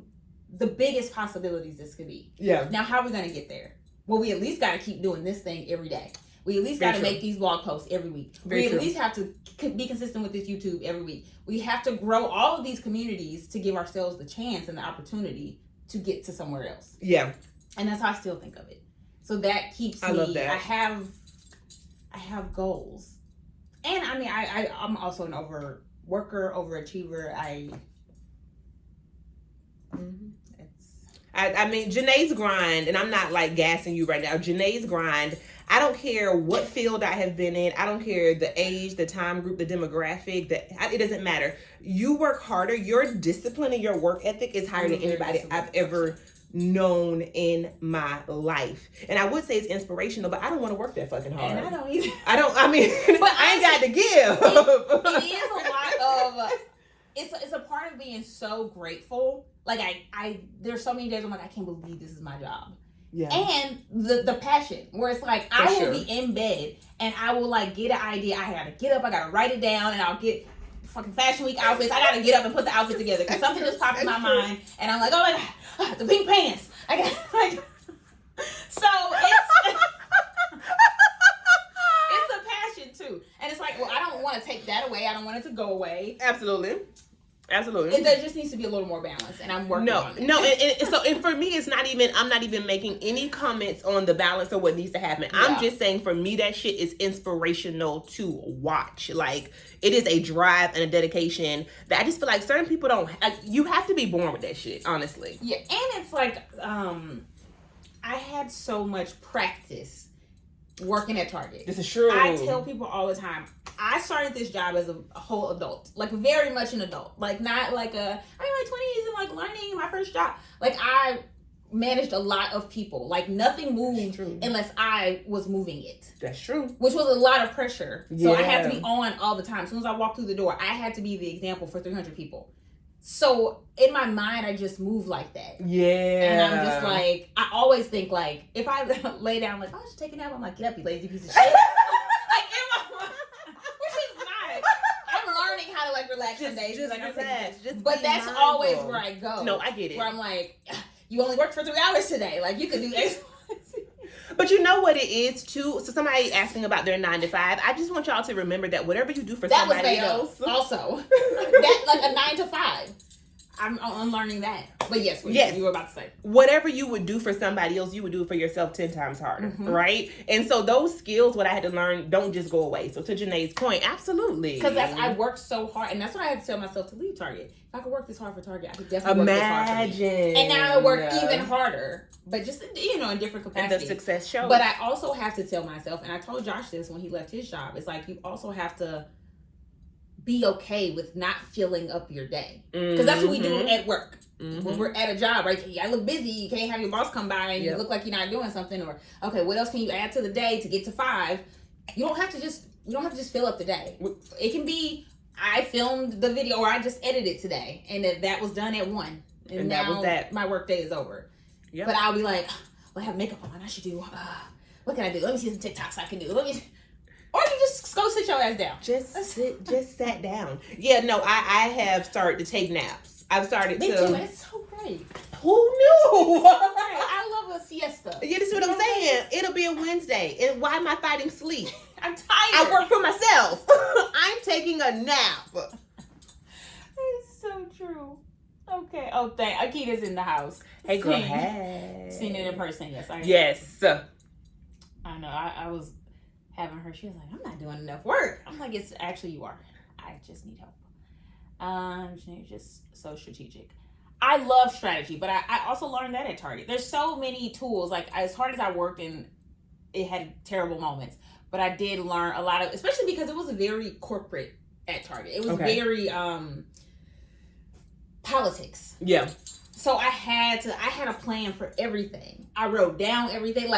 biggest possibilities this could be. Yeah. Now, how are we going to get there? Well, we at least got to keep doing this thing every day. We at least got to make these blog posts every week. We at least have to be consistent with this YouTube every week. We have to grow all of these communities to give ourselves the chance and the opportunity to get to somewhere else. Yeah. And that's how I still think of it. So that keeps me. I love that. I have goals. And I mean, I'm also an overachiever. I mean, Janae's grind, and I'm not like gassing you right now. Janae's grind, I don't care what field I have been in. I don't care the age, the time group, the demographic. It doesn't matter. You work harder. Your discipline and your work ethic is higher than anybody I've ever known in my life. And I would say it's inspirational, but I don't want to work that fucking hard. And I don't either. But I ain't got to give. It is a lot of... It's a part of being so grateful. Like there's so many days I'm like, I can't believe this is my job. Yeah. And the passion where it's like, I will be in bed and I will like get an idea. I gotta get up, I gotta write it down, and I'll get fucking Fashion Week outfits. I gotta get up and put the outfit together because something just popped in my mind and I'm like, oh my God, the pink pants. I got like, so it's a passion too. And it's like, well, I don't want to take that away. I don't want it to go away. Absolutely. There just needs to be a little more balance, and I'm working on it. And for me, it's not even, I'm not even making any comments on the balance of what needs to happen. Yeah. I'm just saying, for me, that shit is inspirational to watch. Like, it is a drive and a dedication that I just feel like certain people don't, you have to be born with that shit, honestly. Yeah, and it's like, I had so much practice working at Target. This is true. I tell people all the time, I started this job as a whole adult, like very much an adult, like not like my 20s and like learning my first job. Like I managed a lot of people. Like nothing moved unless I was moving it. That's true. Which was a lot of pressure. So I had to be on all the time. As soon as I walked through the door, I had to be the example for 300 people. So in my mind, I just move like that. Yeah. And I'm just like, I always think like, if I lay down like, oh, just take a nap, I'm like, get up, you lazy piece of shit. Like in my mind, which is not. I'm learning how to like relax some days. Just like, relax. But that's mindful. Always where I go. No, I get it. Where I'm like, you only worked for 3 hours today. Like you could do X. But you know what it is too? So somebody asking about their 9 to 5. I just want y'all to remember that whatever you do for somebody else. Also. That like a 9 to 5. I'm unlearning that. But yes, you were about to say. Whatever you would do for somebody else, you would do for yourself 10 times harder, right? And so those skills, what I had to learn, don't just go away. So to Janae's point, absolutely. Because I worked so hard, and that's what I had to tell myself to leave Target. If I could work this hard for Target, I could definitely work this hard for me. And now I work even harder, but just, in different capacities. And the success shows. But I also have to tell myself, and I told Josh this when he left his job, it's like you also have to be okay with not filling up your day. Because that's what we do at work. When we're at a job, right? You gotta look busy. You can't have your boss come by and you look like you're not doing something. Or, okay, what else can you add to the day to get to 5? You don't have to just fill up the day. It can be, I filmed the video or I just edited today. And that was done at 1. And now that was that. My work day is over. Yep. But I'll be like, well, I have makeup on. I should do, what can I do? Let me see some TikToks I can do. Or you just go sit your ass down. Just sat down. Yeah, no, I have started to take naps. I've started Me to. too, it's so great. Who knew? I love a siesta. Yeah, that's what I'm saying. It'll be still Wednesday. And why am I fighting sleep? I'm tired. I work for myself. I'm taking a nap. It's so true. Okay. Oh, Akita's in the house. Hey, girl. Hey. Seen it in person. Yes. Yes. I know. I was having her. She was like, I'm not doing enough work. I'm like, it's actually you are. I just need help. She's just so strategic. I love strategy, but I also learned that at Target. There's so many tools. Like, as hard as I worked and it had terrible moments, but I did learn a lot of, especially because it was very corporate at Target. It was very politics. Yeah. So I had a plan for everything. I wrote down everything,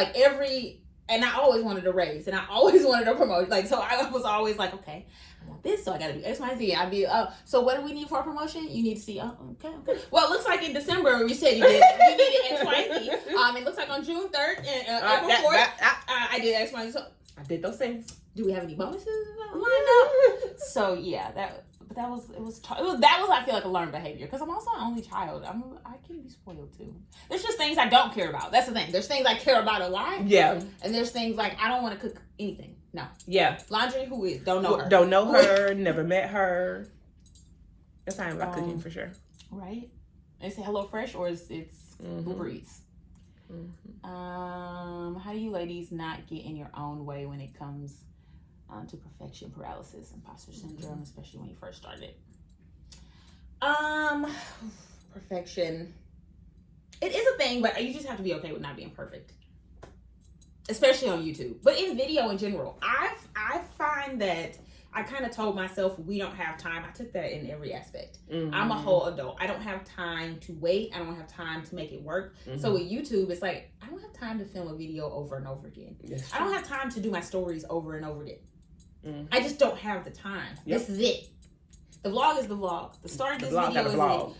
and I always wanted a raise, and I always wanted a promotion. Like, so I was always like, okay, I want this, so I got to do X, Y, Z. I'd be, so what do we need for a promotion? You need to see, okay. Well, it looks like in December you said you needed X, Y, Z. It looks like on June 3rd and April 4th, I did X, Y, Z. So I did those things. Do we have any bonuses lined up? So yeah, that was I feel like a learned behavior because I'm also an only child. I can be spoiled too. There's just things I don't care about. That's the thing. There's things I care about a lot. Yeah. And there's things like I don't want to cook anything. No. Yeah. Laundry. Who is? Don't know her. Don't know her. Never met her. That's not about cooking for sure. Right. Is it HelloFresh or it's Uber Eats? How do you ladies not get in your own way when it comes to perfection paralysis, imposter syndrome, especially when you first started? Perfection. It is a thing, but you just have to be okay with not being perfect, especially on YouTube. But in video in general, I find that I kind of told myself we don't have time. I took that in every aspect. I'm a whole adult. I don't have time to wait. I don't have time to make it work. So with YouTube, it's like I don't have time to film a video over and over again. I don't have time to do my stories over and over again. I just don't have the time. This is it. The vlog is the vlog. The start of this video is it.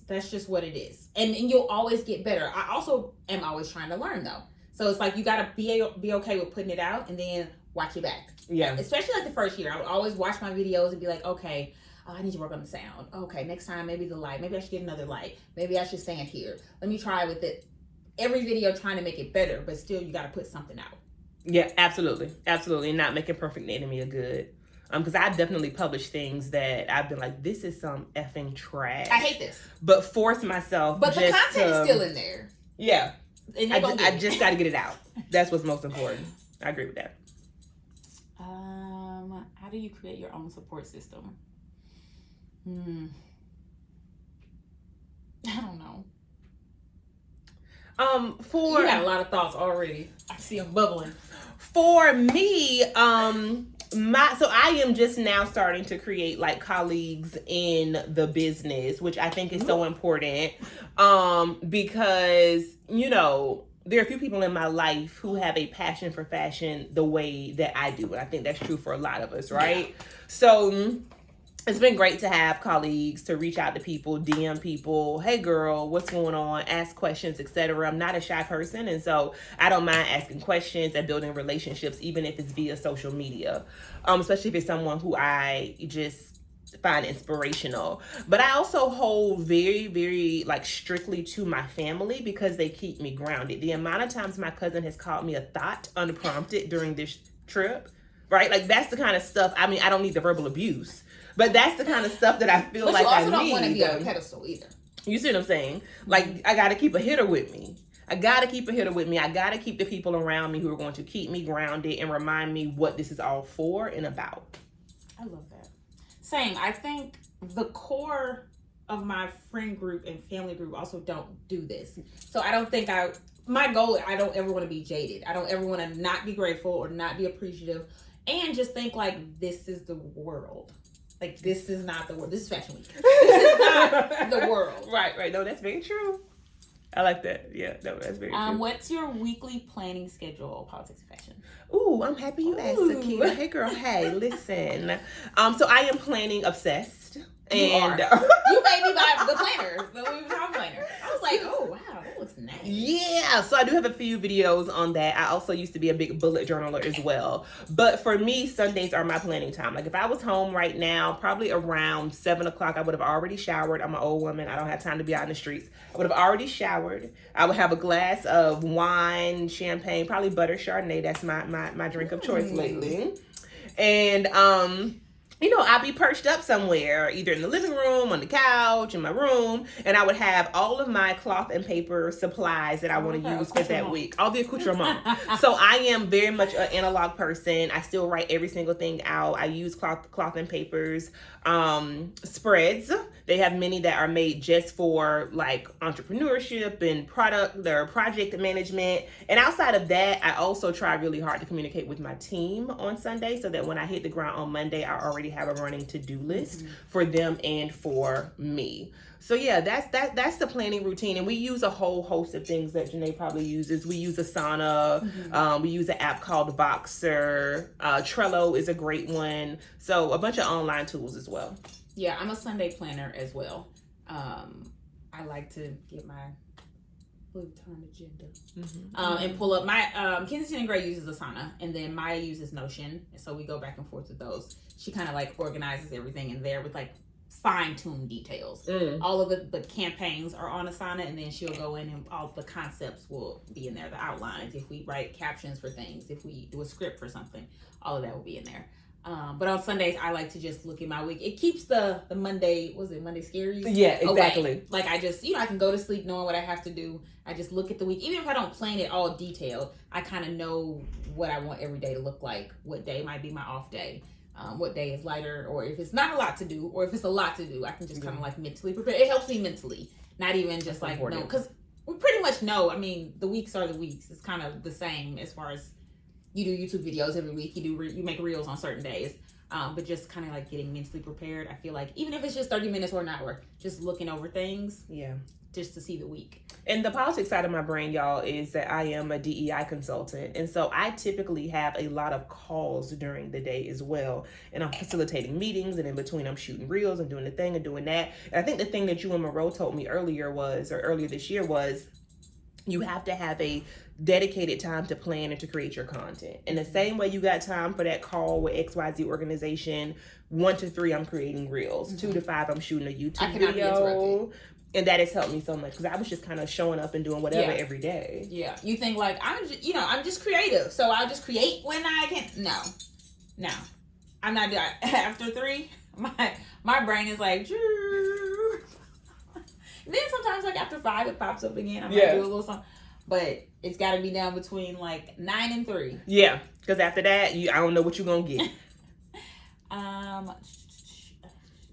That's just what it is. And you'll always get better. I also am always trying to learn though. So it's like you gotta be okay with putting it out and then watch it back. Yeah. Especially like the first year. I would always watch my videos and be like, okay, I need to work on the sound. Okay, next time maybe the light. Maybe I should get another light. Maybe I should stand here. Let me try with it. Every video trying to make it better, but still you gotta put something out. Yeah, absolutely. Absolutely. Not making perfect the enemy of good. Because I've definitely published things that I've been like, this is some effing trash. I hate this. But force myself. But the content is still in there. Yeah. And I just got to get it out. That's what's most important. I agree with that. How do you create your own support system? I don't know. You got a lot of thoughts already. I see them bubbling. For me, so I am just now starting to create like colleagues in the business, which I think is so important. Because, there are a few people in my life who have a passion for fashion the way that I do. And I think that's true for a lot of us, right? Yeah. So it's been great to have colleagues, to reach out to people, DM people, hey girl, what's going on, ask questions, etc. I'm not a shy person, and so I don't mind asking questions and building relationships, even if it's via social media, especially if it's someone who I just find inspirational. But I also hold very, very strictly to my family because they keep me grounded. The amount of times my cousin has called me a thought unprompted during this trip, right? Like that's the kind of stuff, I don't need the verbal abuse. But that's the kind of stuff that I feel like I need. But you also don't want to be on a pedestal either. You see what I'm saying? Like, I got to keep a hitter with me. I got to keep the people around me who are going to keep me grounded and remind me what this is all for and about. I love that. Same. I think the core of my friend group and family group also don't do this. So I don't think my goal, I don't ever want to be jaded. I don't ever want to not be grateful or not be appreciative and just think like this is the world. Like, this is not the world. This is Fashion Week. This is not the world. Right. No, that's very true. I like that. Yeah, no, that's very true. What's your weekly planning schedule, politics and fashion? Ooh, I'm happy you asked, Akita. Hey, girl. Hey, listen. So I am planning obsessed. You made me buy the planner, the Louis Vuitton planner. I was like, oh, wow, that looks looks nice. Yeah, so I do have a few videos on that. I also used to be a big bullet journaler as well. But for me, Sundays are my planning time. Like if I was home right now, probably around 7 o'clock, I would have already showered. I'm an old woman. I don't have time to be out in the streets. I would have already showered. I would have a glass of wine, champagne, probably butter Chardonnay. That's my drink of choice lately. And I'd be perched up somewhere, either in the living room, on the couch, in my room, and I would have all of my cloth and paper supplies that I want to use for that week, all the accoutrement. So I am very much an analog person. I still write every single thing out. I use cloth and papers, spreads. They have many that are made just for like entrepreneurship and project management. And outside of that, I also try really hard to communicate with my team on Sunday so that when I hit the ground on Monday, I already have a running to-do list for them and for me. So yeah, that's the planning routine. And we use a whole host of things that Janae probably uses. We use Asana. We use an app called Boxer. Trello is a great one. So a bunch of online tools as well. Yeah, I'm a Sunday planner as well. I like to get my Louis Vuitton agenda and pull up my Kensington and Gray uses Asana, and then Maya uses Notion, and so we go back and forth with those. She kind of like organizes everything in there with like fine-tuned details. All of the campaigns are on Asana, and then she'll go in and all the concepts will be in there, the outlines. If we write captions for things, if we do a script for something, all of that will be in there. But on Sundays, I like to just look at my week. It keeps the Monday, Monday scaries? Yeah, exactly. Away. Like I just, I can go to sleep knowing what I have to do. I just look at the week. Even if I don't plan it all detailed, I kind of know what I want every day to look like. What day might be my off day. What day is lighter, or if it's not a lot to do, or if it's a lot to do, I can just kind of like mentally prepare. It helps me mentally, not even just like, no, because we pretty much know, I mean, the weeks are the weeks. It's kind of the same as far as you do YouTube videos every week. You make reels on certain days. But just kind of like getting mentally prepared. I feel like even if it's just 30 minutes or an hour, just looking over things. Yeah. Just to see the week. And the politics side of my brain, y'all, is that I am a DEI consultant. And so I typically have a lot of calls during the day as well. And I'm facilitating meetings, and in between I'm shooting reels and doing the thing and doing that. And I think the thing that you and Monroe told me earlier this year was you have to have a dedicated time to plan and to create your content. In the same way you got time for that call with XYZ organization, 1 to 3 I'm creating reels, 2 to 5 I'm shooting a YouTube video. And that has helped me so much because I was just kind of showing up and doing whatever every day. Yeah. You think like, I'm just creative. So I'll just create when I can. No. I'm not doing after 3. My brain is like, then sometimes like after 5 it pops up again. I might do a little something. But it's got to be down between like 9 and 3. Yeah. Because after that, I don't know what you're going to get.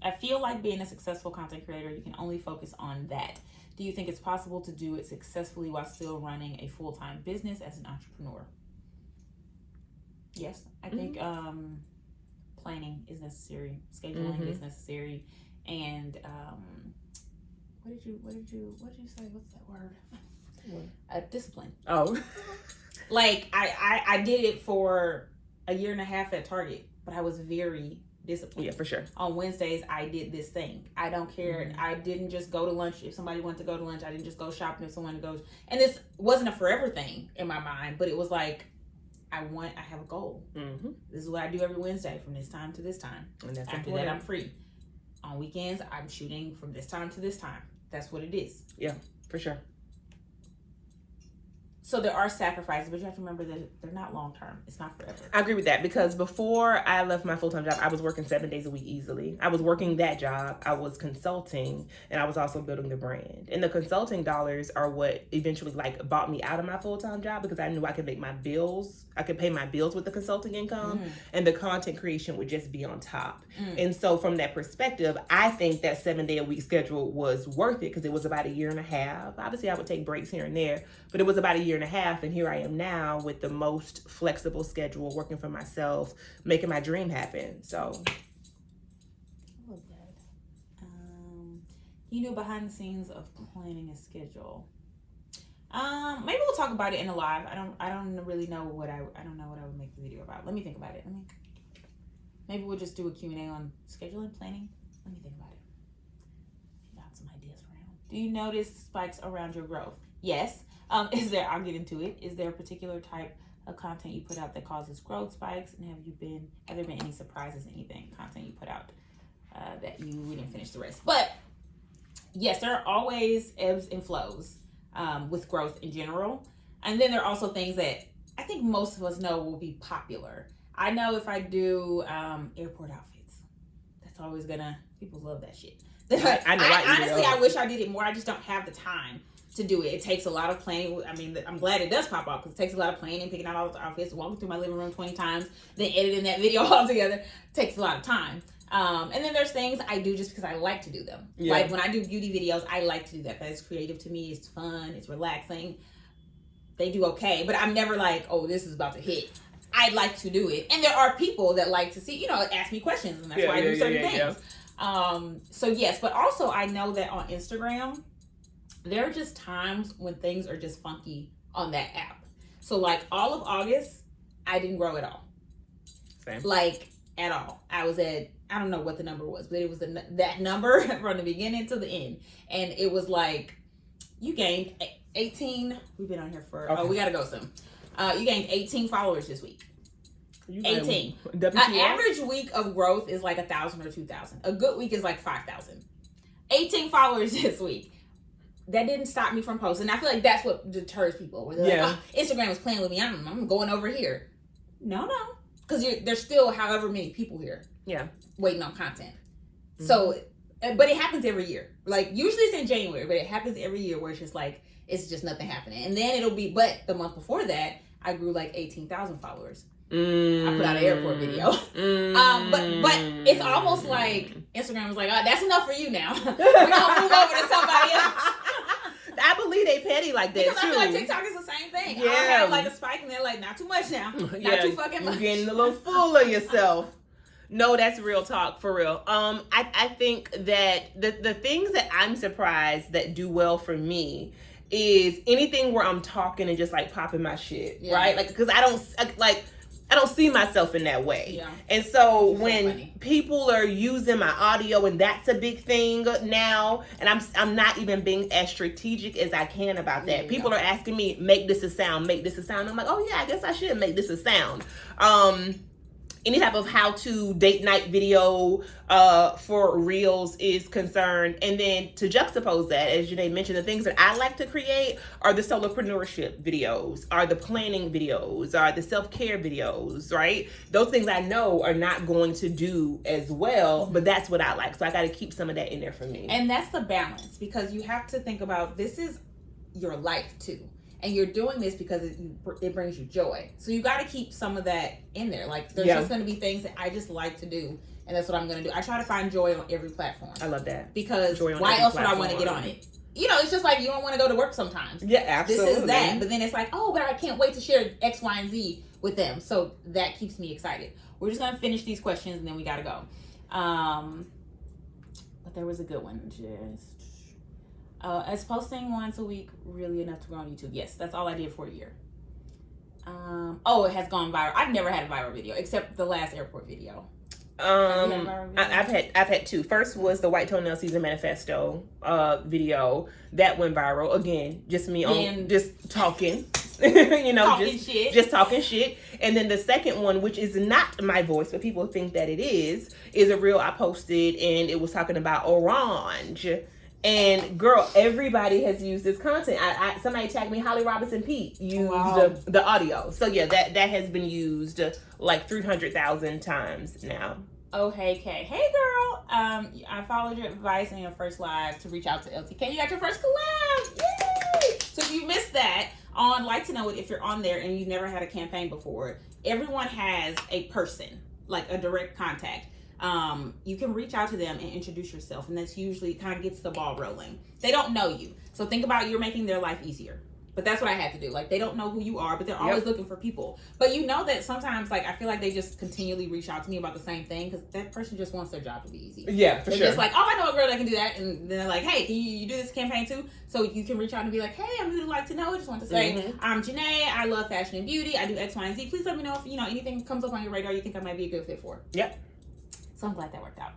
I feel like being a successful content creator, you can only focus on that. Do you think it's possible to do it successfully while still running a full-time business as an entrepreneur? Yes, I think planning is necessary, scheduling is necessary, and what did you say? What's that word? Discipline. Oh, like I did it for a year and a half at Target, but I was very discipline. Yeah, for sure. On Wednesdays, I did this thing. I don't care. I didn't just go to lunch if somebody wanted to go to lunch. I didn't just go shopping if someone goes. And this wasn't a forever thing in my mind, but it was like, I have a goal. This is what I do every Wednesday from this time to this time. And that's after that, I'm free. On weekends, I'm shooting from this time to this time. That's what it is. Yeah, for sure. So there are sacrifices, but you have to remember that they're not long-term. It's not forever. I agree with that because before I left my full-time job, I was working 7 days a week easily. I was working that job. I was consulting, and I was also building the brand. And the consulting dollars are what eventually like bought me out of my full-time job because I knew I could make my bills. I could pay my bills with the consulting income, and the content creation would just be on top. And so from that perspective, I think that 7 day a week schedule was worth it because it was about a year and a half. Obviously, I would take breaks here and there, but it was about a year and a half, and here I am now with the most flexible schedule, working for myself, making my dream happen. So I love that. You know, behind the scenes of planning a schedule. Maybe we'll talk about it in a live. I don't really know what I don't know what I would make the video about. Let me think about it. Maybe we'll just do a Q&A on scheduling, planning. Let me think about it. Got some ideas around. Do you notice spikes around your growth? Yes. I'll get into it. Is there a particular type of content you put out that causes growth spikes? And have there been any surprises, content you put out that we didn't finish the rest? But yes, there are always ebbs and flows with growth in general. And then there are also things that I think most of us know will be popular. I know if I do airport outfits, that's always people love that shit. Honestly, I wish I did it more. I just don't have the time to do it. It takes a lot of planning. I mean, I'm glad it does pop up because it takes a lot of planning, picking out all the outfits, walking through my living room 20 times, then editing that video all together. It takes a lot of time. And then there's things I do just because I like to do them. Yeah. Like when I do beauty videos, I like to do that. That's creative to me. It's fun. It's relaxing. They do okay, but I'm never like, oh, this is about to hit. I like to do it. And there are people that like to see, ask me questions, and that's why I do certain things. So yes, but also I know that on Instagram, there are just times when things are just funky on that app. So like all of August, I didn't grow at all. Same. Like at all. I was at, I don't know what the number was, but it was that number from the beginning to the end. And it was like, you gained 18. We've been on here for, we got to go soon. You gained 18 followers this week. 18. An average week of growth is like 1,000 or 2,000. A good week is like 5,000. 18 followers this week. That didn't stop me from posting. I feel like that's what deters people. Where they're like, Instagram is playing with me. I'm going over here. No. Because there's still however many people here. Yeah. Waiting on content. Mm-hmm. So, but it happens every year. Like, usually it's in January, but it happens every year where it's just like, it's just nothing happening. And then but the month before that, I grew like 18,000 followers. I put out an airport video. But it's almost like Instagram was like, oh, that's enough for you now. We're gonna move over to somebody else. I believe they petty like that because too. I feel like TikTok is the same thing. Yeah. I have like a spike and they're like, not too much now. Not too fucking much. You're getting a little full of yourself. No, that's real talk, for real. I think that the things that I'm surprised that do well for me is anything where I'm talking and just like popping my shit, right? Like, because I don't see myself in that way. Yeah. And so when people are using my audio, and that's a big thing now, and I'm not even being as strategic as I can about that. Yeah. People are asking me, make this a sound. I'm like, oh yeah, I guess I should make this a sound. Any type of how-to date night video for reels is concerned. And then to juxtapose that, as Janae mentioned, the things that I like to create are the solopreneurship videos, are the planning videos, are the self-care videos, right? Those things I know are not going to do as well, but that's what I like. So I got to keep some of that in there for me. And that's the balance, because you have to think about, this is your life too. And you're doing this because it brings you joy. So you got to keep some of that in there. Like, there's just going to be things that I just like to do. And that's what I'm going to do. I try to find joy on every platform. I love that. Because why else would I want to get on it? It's just like you don't want to go to work sometimes. Yeah, absolutely. This is that. But then it's like, oh, but I can't wait to share X, Y, and Z with them. So that keeps me excited. We're just going to finish these questions and then we got to go. But there was a good one. Is posting once a week really enough to grow on YouTube? Yes, that's all I did for a year. It has gone viral. I've never had a viral video except the last airport video. I've had two. First was the White Toenail Season Manifesto video that went viral. Again, just me on just talking, just talking shit. And then the second one, which is not my voice, but people think that it is a reel I posted, and it was talking about orange. And girl, everybody has used this content. Somebody tagged me, Holly Robinson Pete used the audio. So yeah, that has been used like 300,000 times now. Oh, hey Kay. Hey girl. I followed your advice in your first live to reach out to LTK. You got your first collab. Yay! So if you missed that, like to know it, if you're on there and you've never had a campaign before, everyone has a person, like a direct contact. You can reach out to them and introduce yourself, and that's usually kind of gets the ball rolling. They don't know you, so think about you're making their life easier. But that's what I had to do. Like, they don't know who you are, but they're always looking for people. But that sometimes, like, I feel like they just continually reach out to me about the same thing, because that person just wants their job to be easy. Yeah, for sure. They're just like, oh, I know a girl that can do that, and then they're like, hey, can you do this campaign too? So you can reach out and be like, hey, I'm really like to know. I just want to say, I'm Janae. I love fashion and beauty. I do X, Y, and Z. Please let me know if anything comes up on your radar you think I might be a good fit for. Yep. So I'm glad that worked out.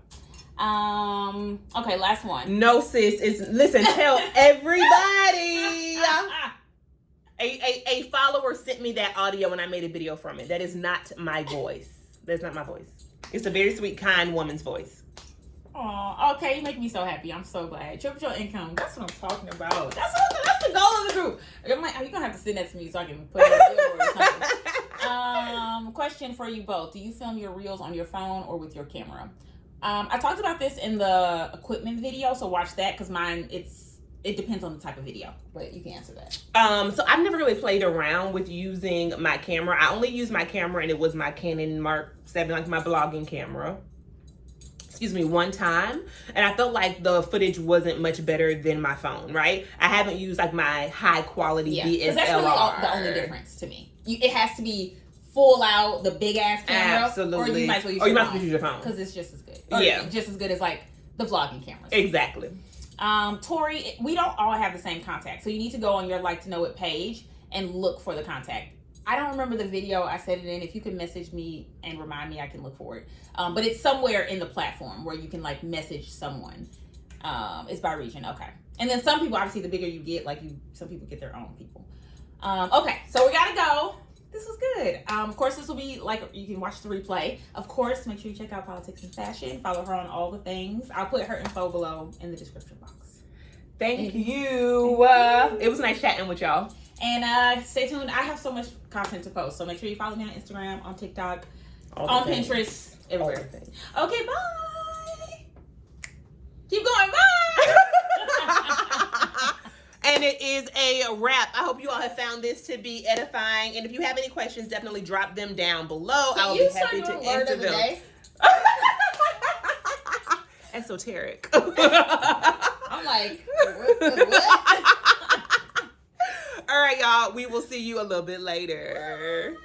Okay, last one. No, sis. Listen, tell everybody. A follower sent me that audio and I made a video from it. That is not my voice. That's not my voice. It's a very sweet, kind woman's voice. Oh, okay. You make me so happy. I'm so glad. Triple your income. That's what I'm talking about. That's the goal of the group. You're gonna have to send that to me so I can put it on video or something. Question for you both. Do you film your reels on your phone or with your camera? I talked about this in the equipment video, so watch that because mine it depends on the type of video, but you can answer that. So I've never really played around with using my camera. I only used my camera and it was my Canon Mark 7, like my blogging camera. One time. And I felt like the footage wasn't much better than my phone, right? I haven't used like my high quality DSLR. That's really the only difference to me. It has to be full out, the big ass camera. Absolutely. Or you might as well use your phone. Because it's just as good. Just as good as like the vlogging cameras. Exactly. Tori, we don't all have the same contact. So you need to go on your Like to Know It page and look for the contact. I don't remember the video I said it in. If you can message me and remind me, I can look for it. But it's somewhere in the platform where you can like message someone. It's by region. Okay. And then some people, obviously, the bigger you get, some people get their own people. Okay. So we got to go. This was good. Of course, this will be you can watch the replay. Of course, make sure you check out Politics and Fashion. Follow her on all the things. I'll put her info below in the description box. Thank you. It was nice chatting with y'all. And stay tuned. I have so much content to post. So make sure you follow me on Instagram, on TikTok, on Pinterest, everywhere. Okay, bye. Keep going, bye. And it is a wrap. I hope you all have found this to be edifying. And if you have any questions, definitely drop them down below. I'll be happy to answer them. Esoteric. I'm like, what? All right, y'all. We will see you a little bit later.